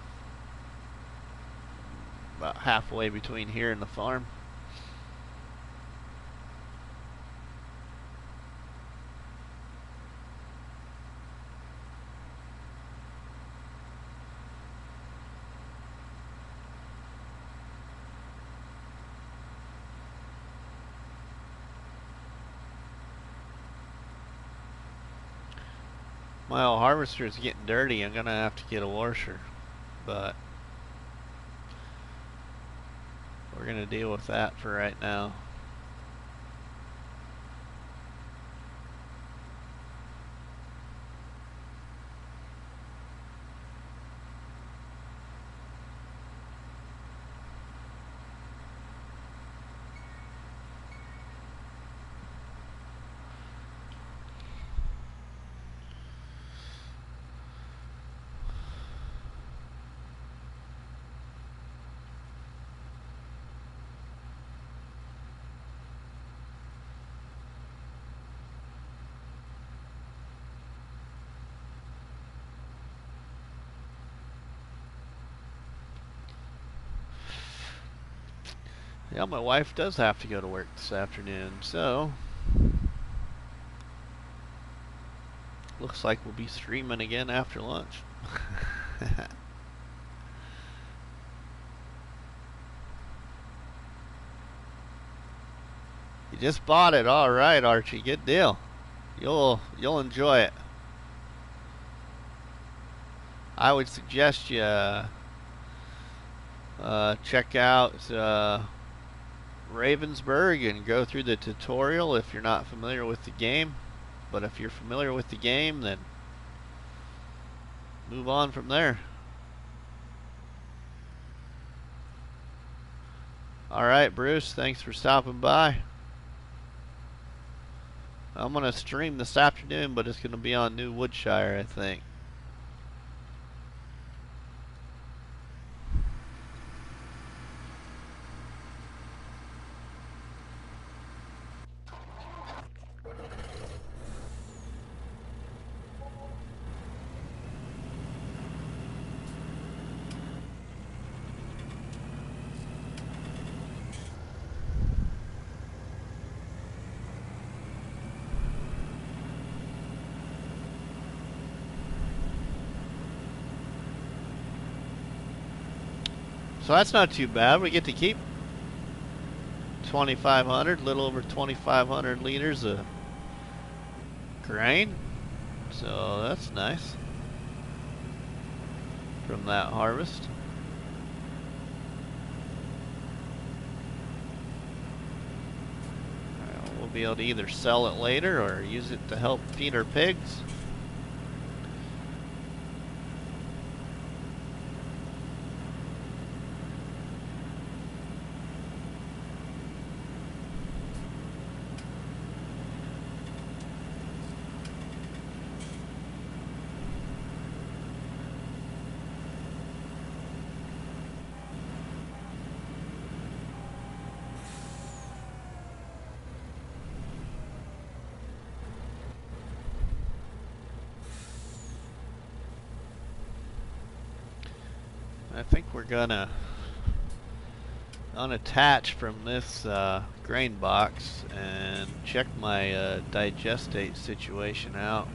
About halfway between here and the farm. My old harvester is getting dirty. I'm gonna have to get a washer, but we're gonna deal with that for right now. Yeah, my wife does have to go to work this afternoon, so looks like we'll be streaming again after lunch. You just bought it. All right, Archie, good deal. You'll enjoy it. I would suggest you check out Ravensburg and go through the tutorial if you're not familiar with the game. But if you're familiar with the game, then move on from there. Alright, Bruce, thanks for stopping by. I'm going to stream this afternoon, but it's going to be on New Woodshire, I think. So that's not too bad. We get to keep 2,500, little over 2,500 liters of grain. So that's nice from that harvest. We'll be able to either sell it later or use it to help feed our pigs. I think we're gonna unattach from this grain box and check my digestate situation out.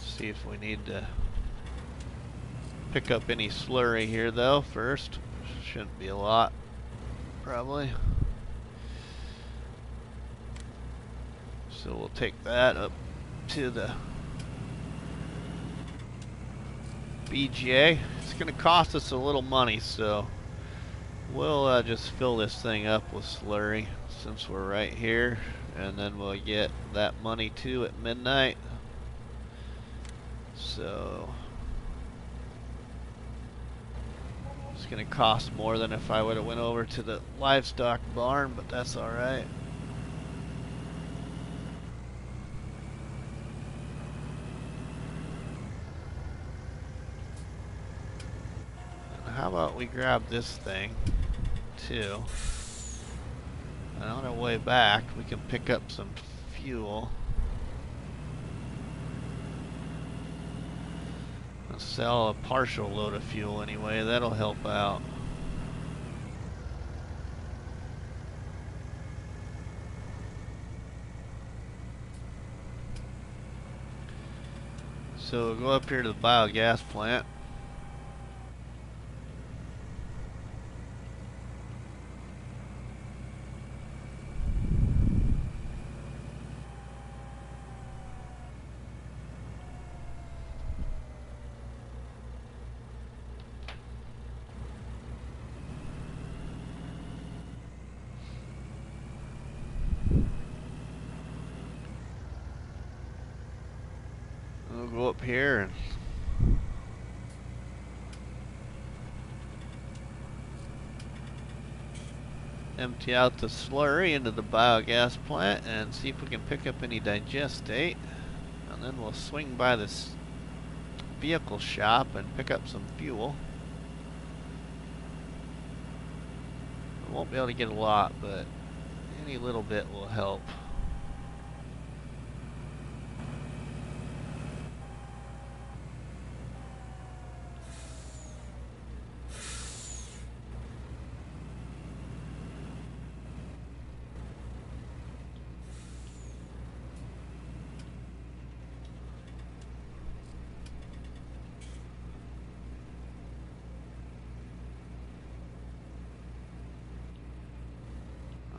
See if we need to pick up any slurry here though first. Shouldn't be a lot, probably. So we'll take that up to the BGA. It's going to cost us a little money, so we'll just fill this thing up with slurry since we're right here, and then we'll get that money too at midnight. So it's going to cost more than if I would have went over to the livestock barn, but that's all right. How about we grab this thing too, and on our way back we can pick up some fuel. Let's sell a partial load of fuel anyway, that'll help out. So we'll go up here to the biogas plant. We'll go up here and empty out the slurry into the biogas plant and see if we can pick up any digestate, and then we'll swing by this vehicle shop and pick up some fuel. We won't be able to get a lot, but any little bit will help.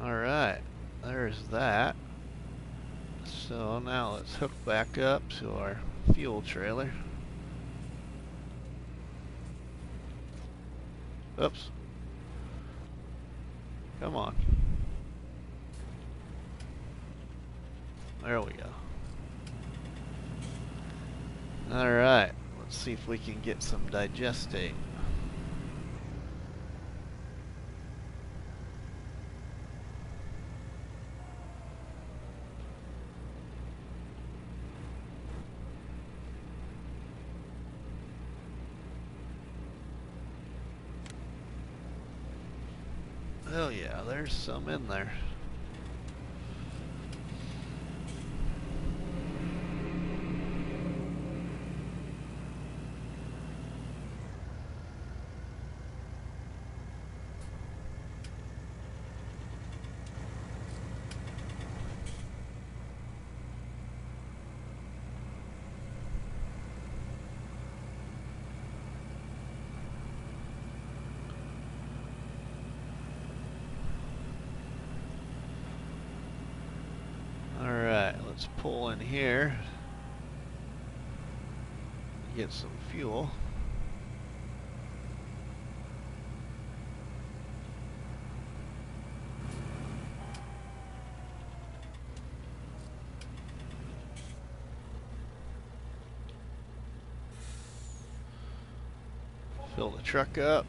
Alright, there's that. So now let's hook back up to our fuel trailer. Oops. Come on. There we go. Alright, let's see if we can get some digestate. Oh yeah, there's some in there. Let's pull in here, get some fuel. Fill the truck up,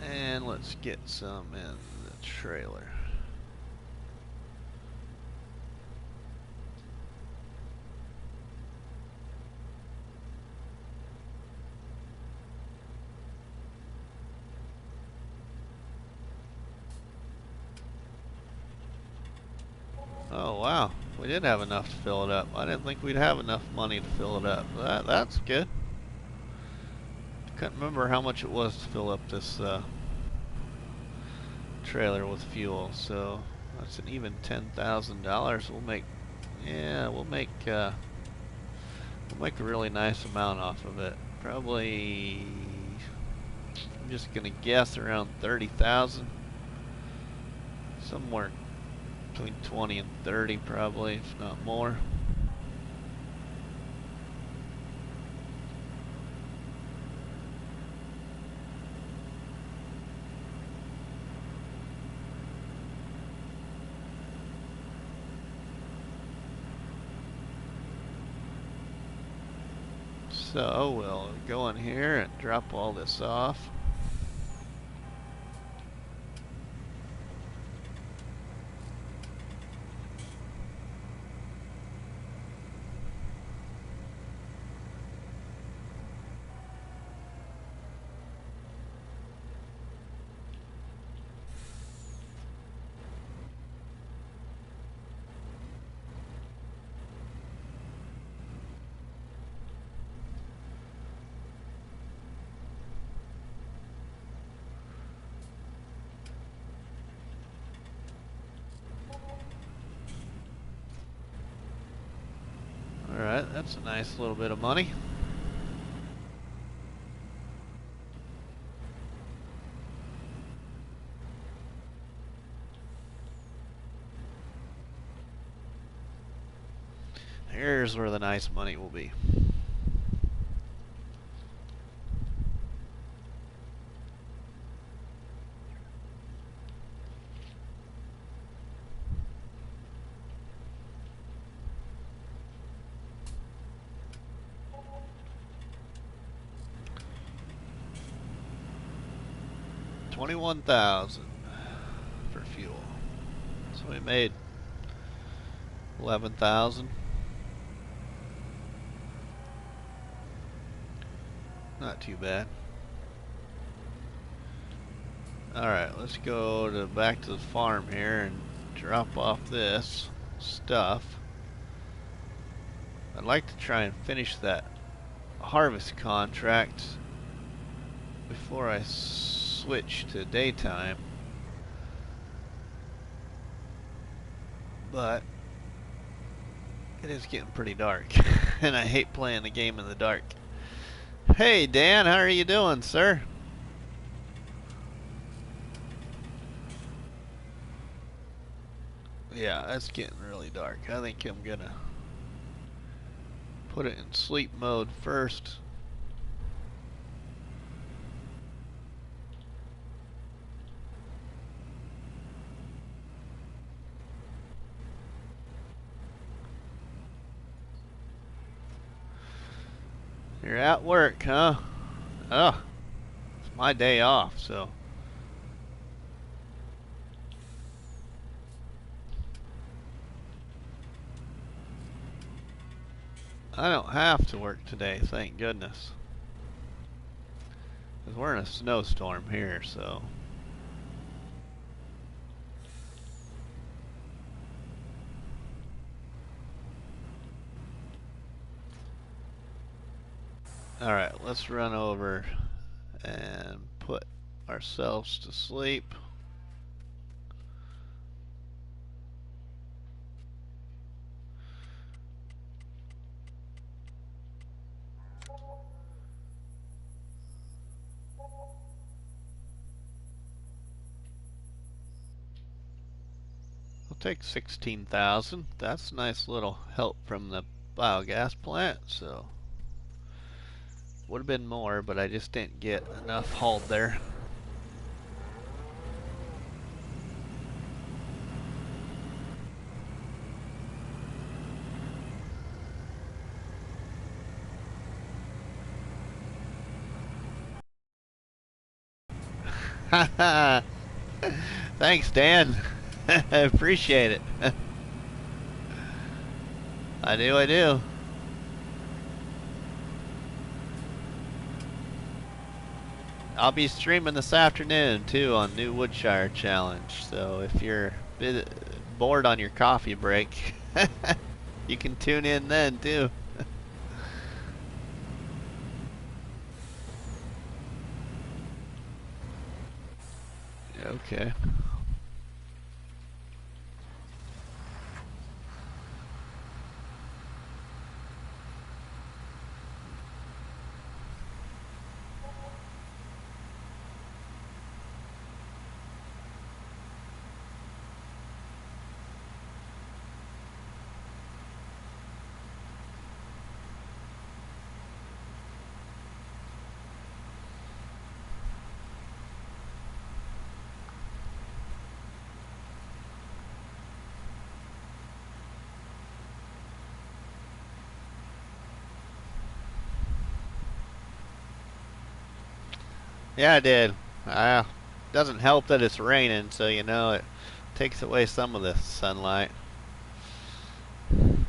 and let's get some in the trailer. wow. We did have enough to fill it up. I didn't think we'd have enough money to fill it up. That's good. Couldn't remember how much it was to fill up this trailer with fuel. So that's an even $10,000. We'll make, yeah, we'll make a really nice amount off of it. Probably, I'm just gonna guess around 30,000. Somewhere between 20 and 30 probably, if not more. So we'll go in here and drop all this off. Alright, that's a nice little bit of money. Here's where the nice money will be. $21,000 for fuel. So we made 11,000. Not too bad. Alright, let's go back to the farm here and drop off this stuff. I'd like to try and finish that harvest contract before I switch to daytime. But it is getting pretty dark and I hate playing the game in the dark. Hey Dan, how are you doing, sir? Yeah, it's getting really dark. I think I'm gonna put it in sleep mode first. You're at work, huh? Oh, it's my day off, so. I don't have to work today, thank goodness. Because we're in a snowstorm here, so. Alright, let's run over and put ourselves to sleep. I'll take 16,000. That's a nice little help from the biogas plant, so. Would have been more, but I just didn't get enough hauled there. Thanks, Dan. I appreciate it. I do. I'll be streaming this afternoon too on New Woodshire Challenge. So if you're bored on your coffee break, you can tune in then too. Okay. Yeah, I did. Doesn't help that it's raining, so you know it takes away some of the sunlight. And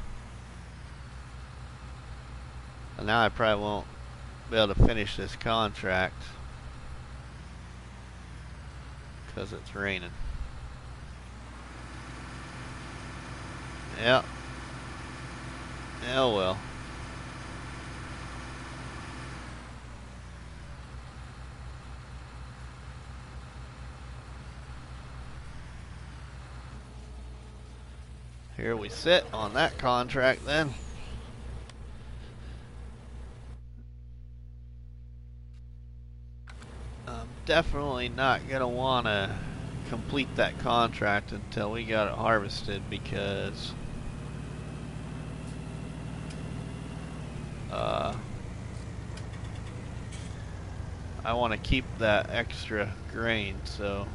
now I probably won't be able to finish this contract because it's raining. Yep. Oh well. Here we sit on that contract then. I'm definitely not going to want to complete that contract until we got it harvested because I want to keep that extra grain. So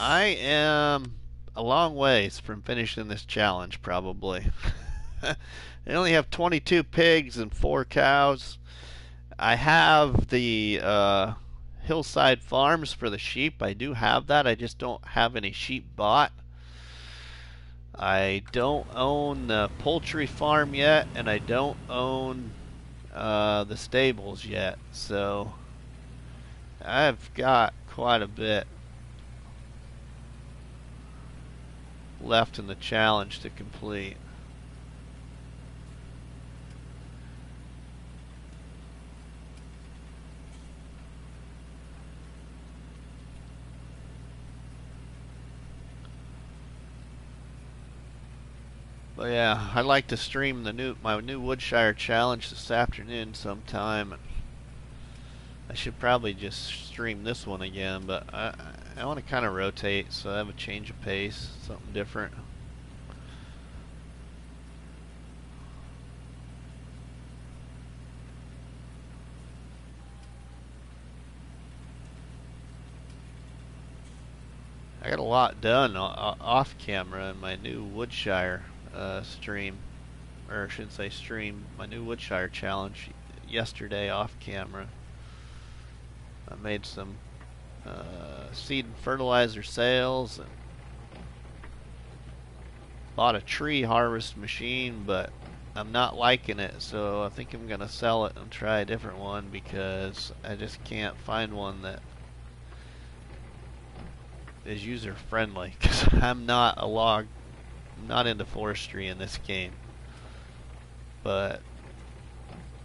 I am a long ways from finishing this challenge probably. I only have 22 pigs and 4 cows. I have the hillside farms for the sheep. I do have that. I just don't have any sheep bought. I don't own the poultry farm yet, and I don't own the stables yet. So I've got quite a bit left in the challenge to complete. But yeah, I'd like to stream my new Woodshire challenge this afternoon sometime. I should probably just stream this one again, but I want to kind of rotate so I have a change of pace, something different. I got a lot done off camera in my new Woodshire stream, or I should say stream, my new Woodshire challenge yesterday off camera. I made some seed and fertilizer sales and bought a tree harvest machine, but I'm not liking it, so I think I'm gonna sell it and try a different one because I just can't find one that is user friendly because I'm not into forestry in this game, but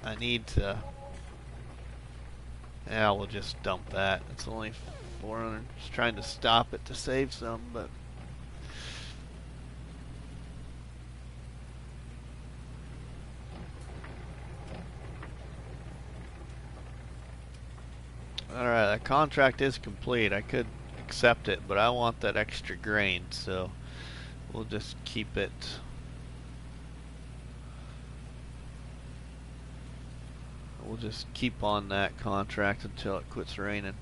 I need to. Yeah, we'll just dump that. It's only 400. Just trying to stop it to save some, but alright, that contract is complete. I could accept it, but I want that extra grain, so we'll just keep it. We'll just keep on that contract until it quits raining.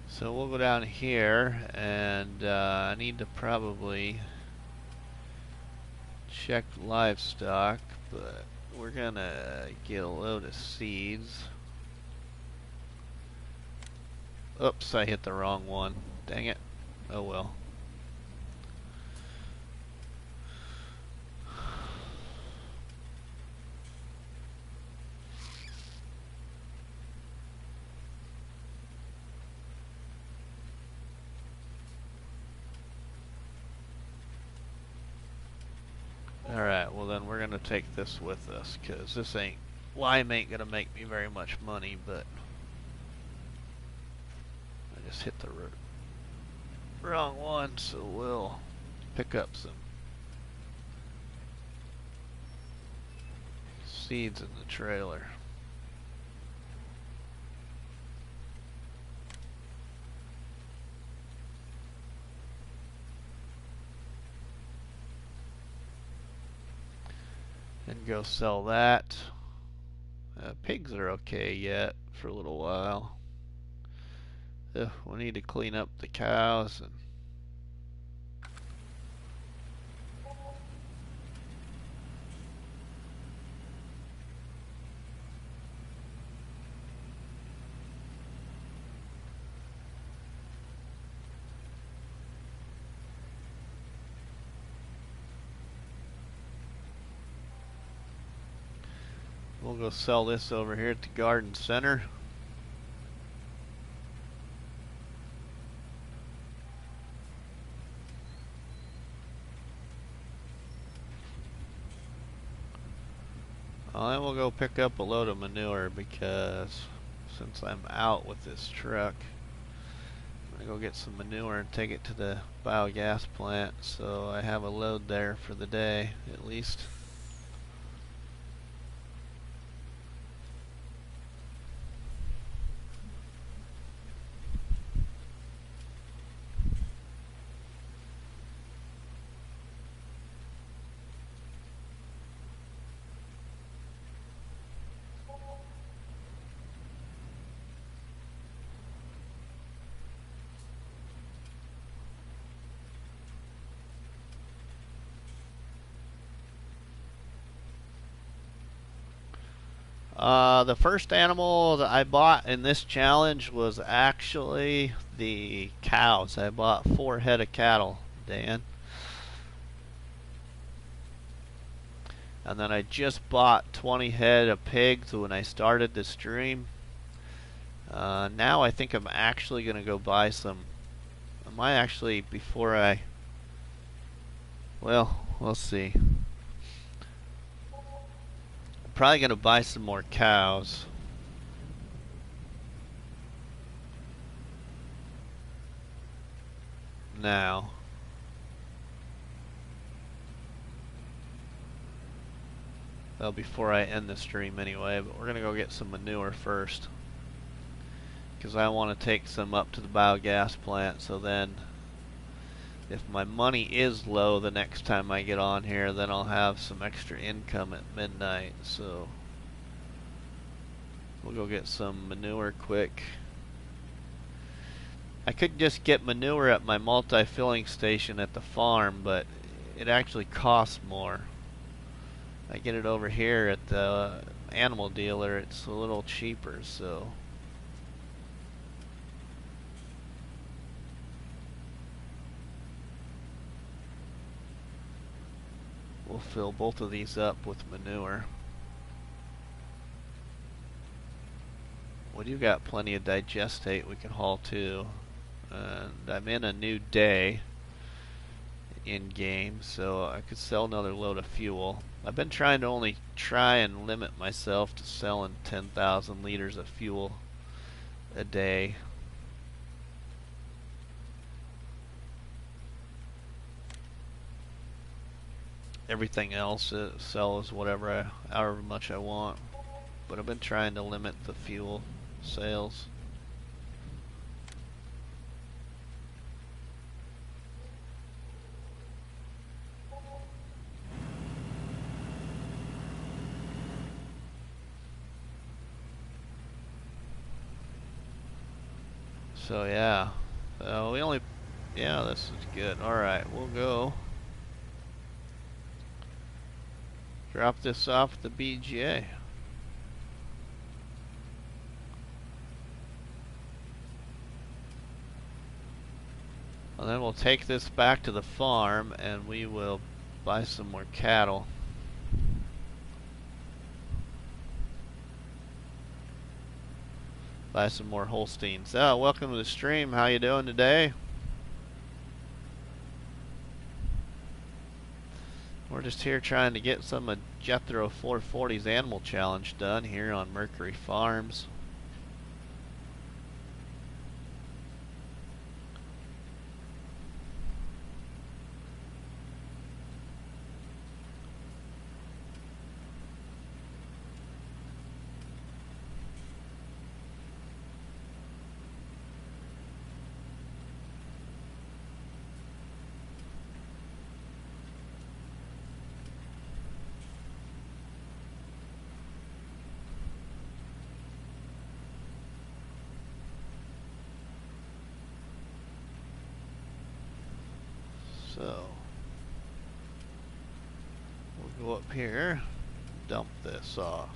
So we'll go down here, and I need to probably check livestock, but we're gonna get a load of seeds. Oops, I hit the wrong one. Dang it. Oh well. Alright, well then we're gonna take this with us, cause this lime ain't gonna make me very much money, but I just hit the wrong one, so we'll pick up some seeds in the trailer. And go sell that. Pigs are okay yet for a little while. We need to clean up the cows and we'll go sell this over here at the garden center. Then we'll go pick up a load of manure because since I'm out with this truck, I'm gonna go get some manure and take it to the biogas plant so I have a load there for the day at least. The first animal that I bought in this challenge was actually the cows. I bought 4 head of cattle, Dan. And then I just bought 20 head of pigs when I started the stream. Now I think I'm actually going to go buy some. I might actually, before I... Well, we'll see. Probably gonna buy some more cows. Now. Well, before I end the stream anyway, but we're gonna go get some manure first. Because I want to take some up to the biogas plant, so then if my money is low the next time I get on here, then I'll have some extra income at midnight. So we'll go get some manure quick. I could just get manure at my multi-filling station at the farm, but it actually costs more. I get it over here at the animal dealer, it's a little cheaper, so we'll fill both of these up with manure. Well, you got plenty of digestate we can haul too. And I'm in a new day in game, so I could sell another load of fuel. I've been trying to only try and limit myself to selling 10,000 liters of fuel a day. Everything else sells however much I want, but I've been trying to limit the fuel sales. So yeah, this is good. Alright, we'll go Drop this off at the BGA. And then we'll take this back to the farm and we will buy some more cattle. Buy some more Holsteins. Welcome to the stream. How you doing today? We're just here trying to get some of Jethro 440's Animal Challenge done here on Mercury Farms. So we'll go up here, dump this off.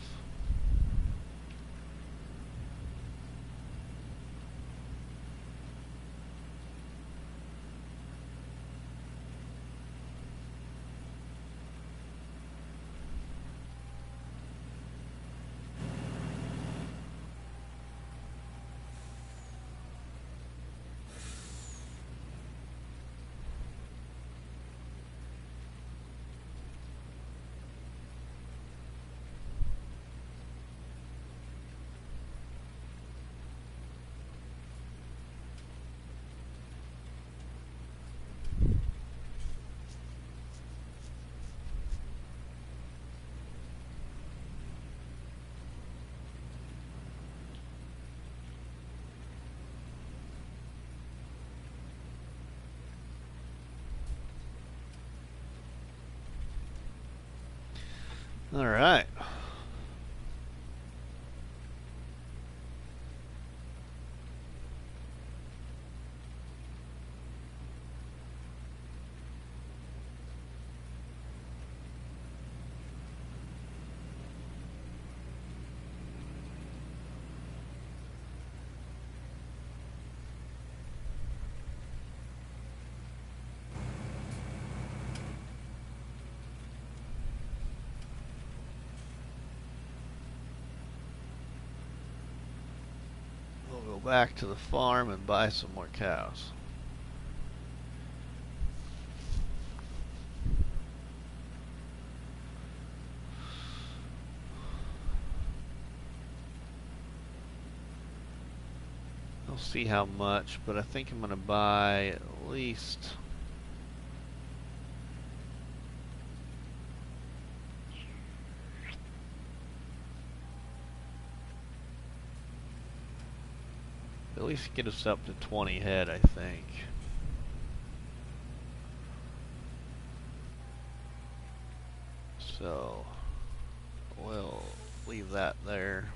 All right. We'll go back to the farm and buy some more cows. I'll see how much, but I think I'm going to buy at least get us up to 20 head, I think. So we'll leave that there.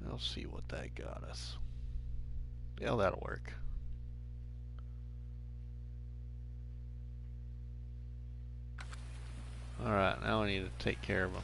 I'll see what that got us. Yeah, that'll work. Alright, now I need to take care of them.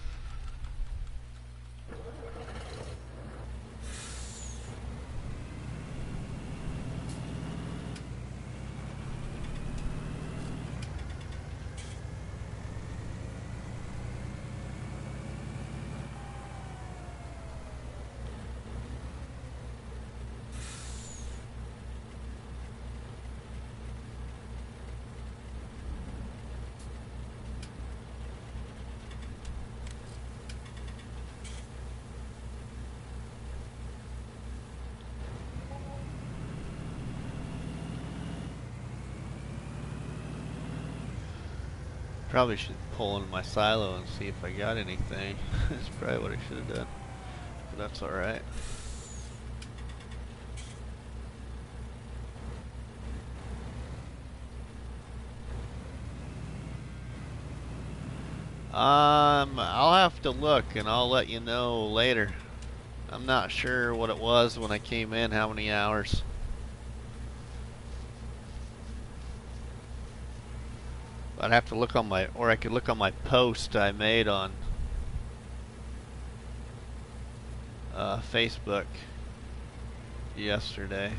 Probably should pull into my silo and see if I got anything. That's probably what I should have done. But that's alright. I'll have to look and I'll let you know later. I'm not sure what it was when I came in, how many hours. I'd have to look on my, or I could look on my post I made on Facebook yesterday.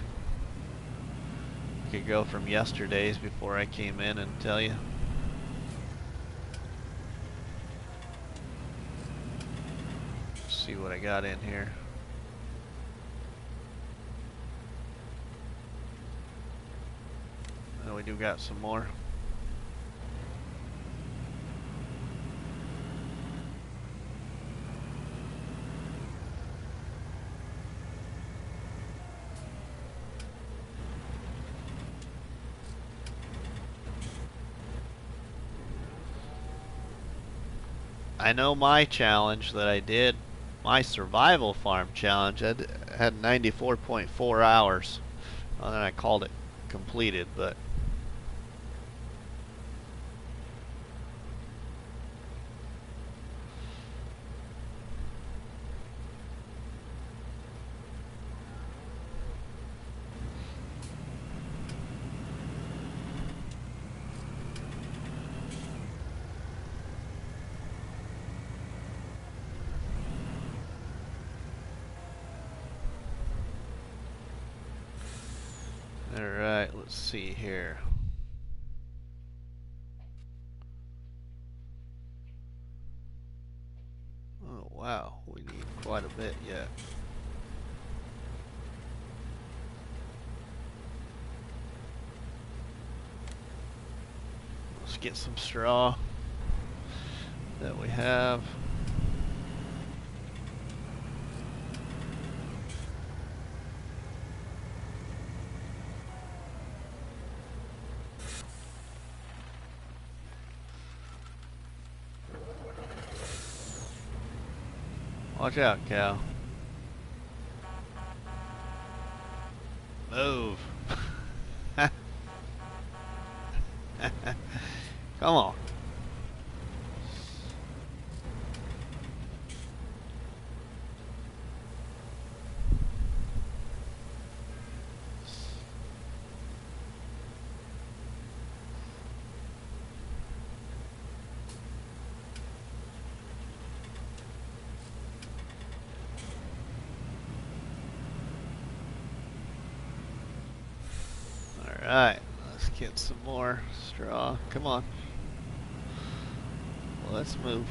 Could go from yesterday's before I came in and tell you. Let's see what I got in here. Oh, we do got some more. I know my challenge that I did, my survival farm challenge, I had 94.4 hours. Well, then I called it completed, but alright, let's see here. Oh wow, we need quite a bit yet. Let's get some straw that we have. Watch out, cow. Move. Come on. Alright, let's get some more straw. Come on. Let's move.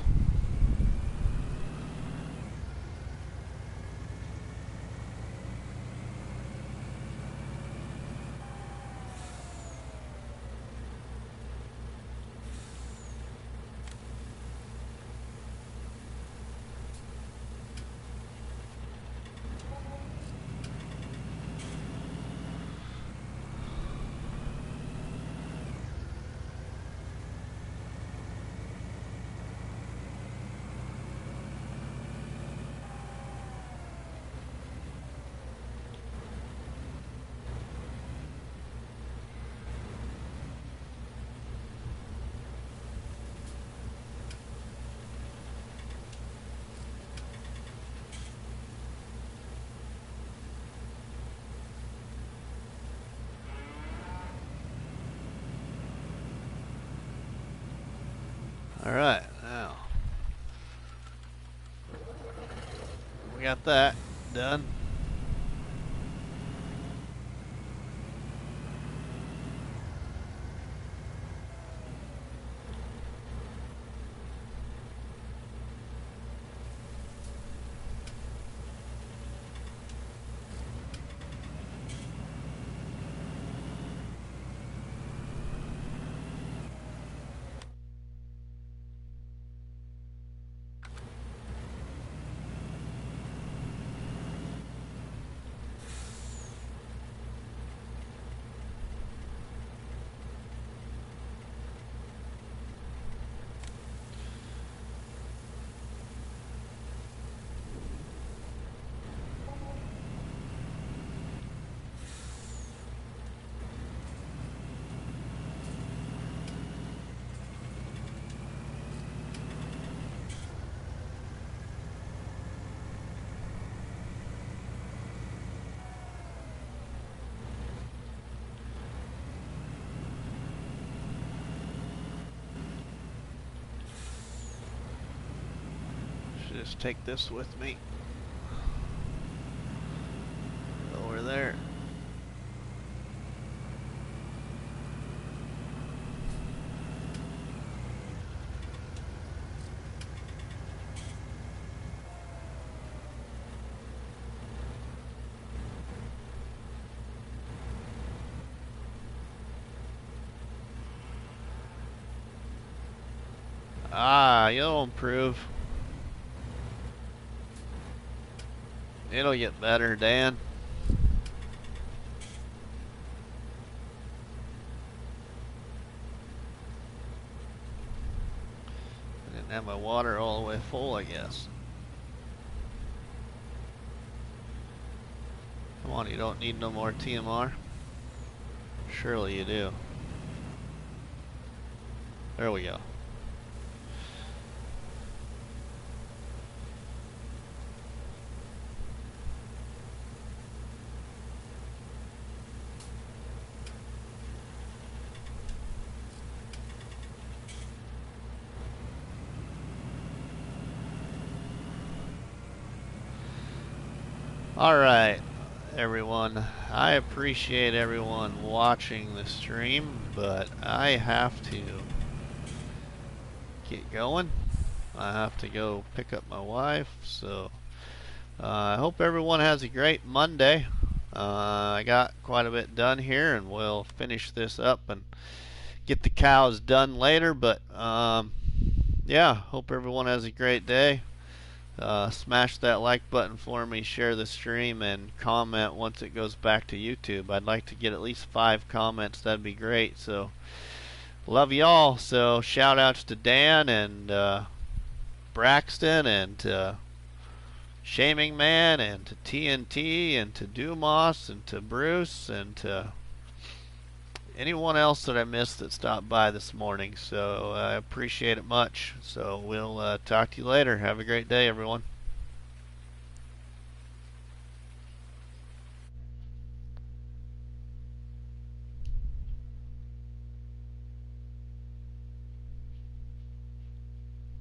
Alright, now we got that done. Should just take this with me. Over there. Ah, you'll improve. It'll get better, Dan. I didn't have my water all the way full, I guess. Come on, you don't need no more TMR? Surely you do. There we go. Alright, everyone. I appreciate everyone watching the stream, but I have to get going. I have to go pick up my wife, so I hope everyone has a great Monday. I got quite a bit done here, and we'll finish this up and get the cows done later, but yeah, hope everyone has a great day. Smash that like button for me, share the stream, and comment once it goes back to YouTube. I'd like to get at least 5 comments. That'd be great. So love y'all. So shout outs to Dan and Braxton and to Shaming Man and to TNT and to Dumas and to Bruce and to anyone else that I missed that stopped by this morning. So I appreciate it much. So we'll talk to you later. Have a great day, everyone.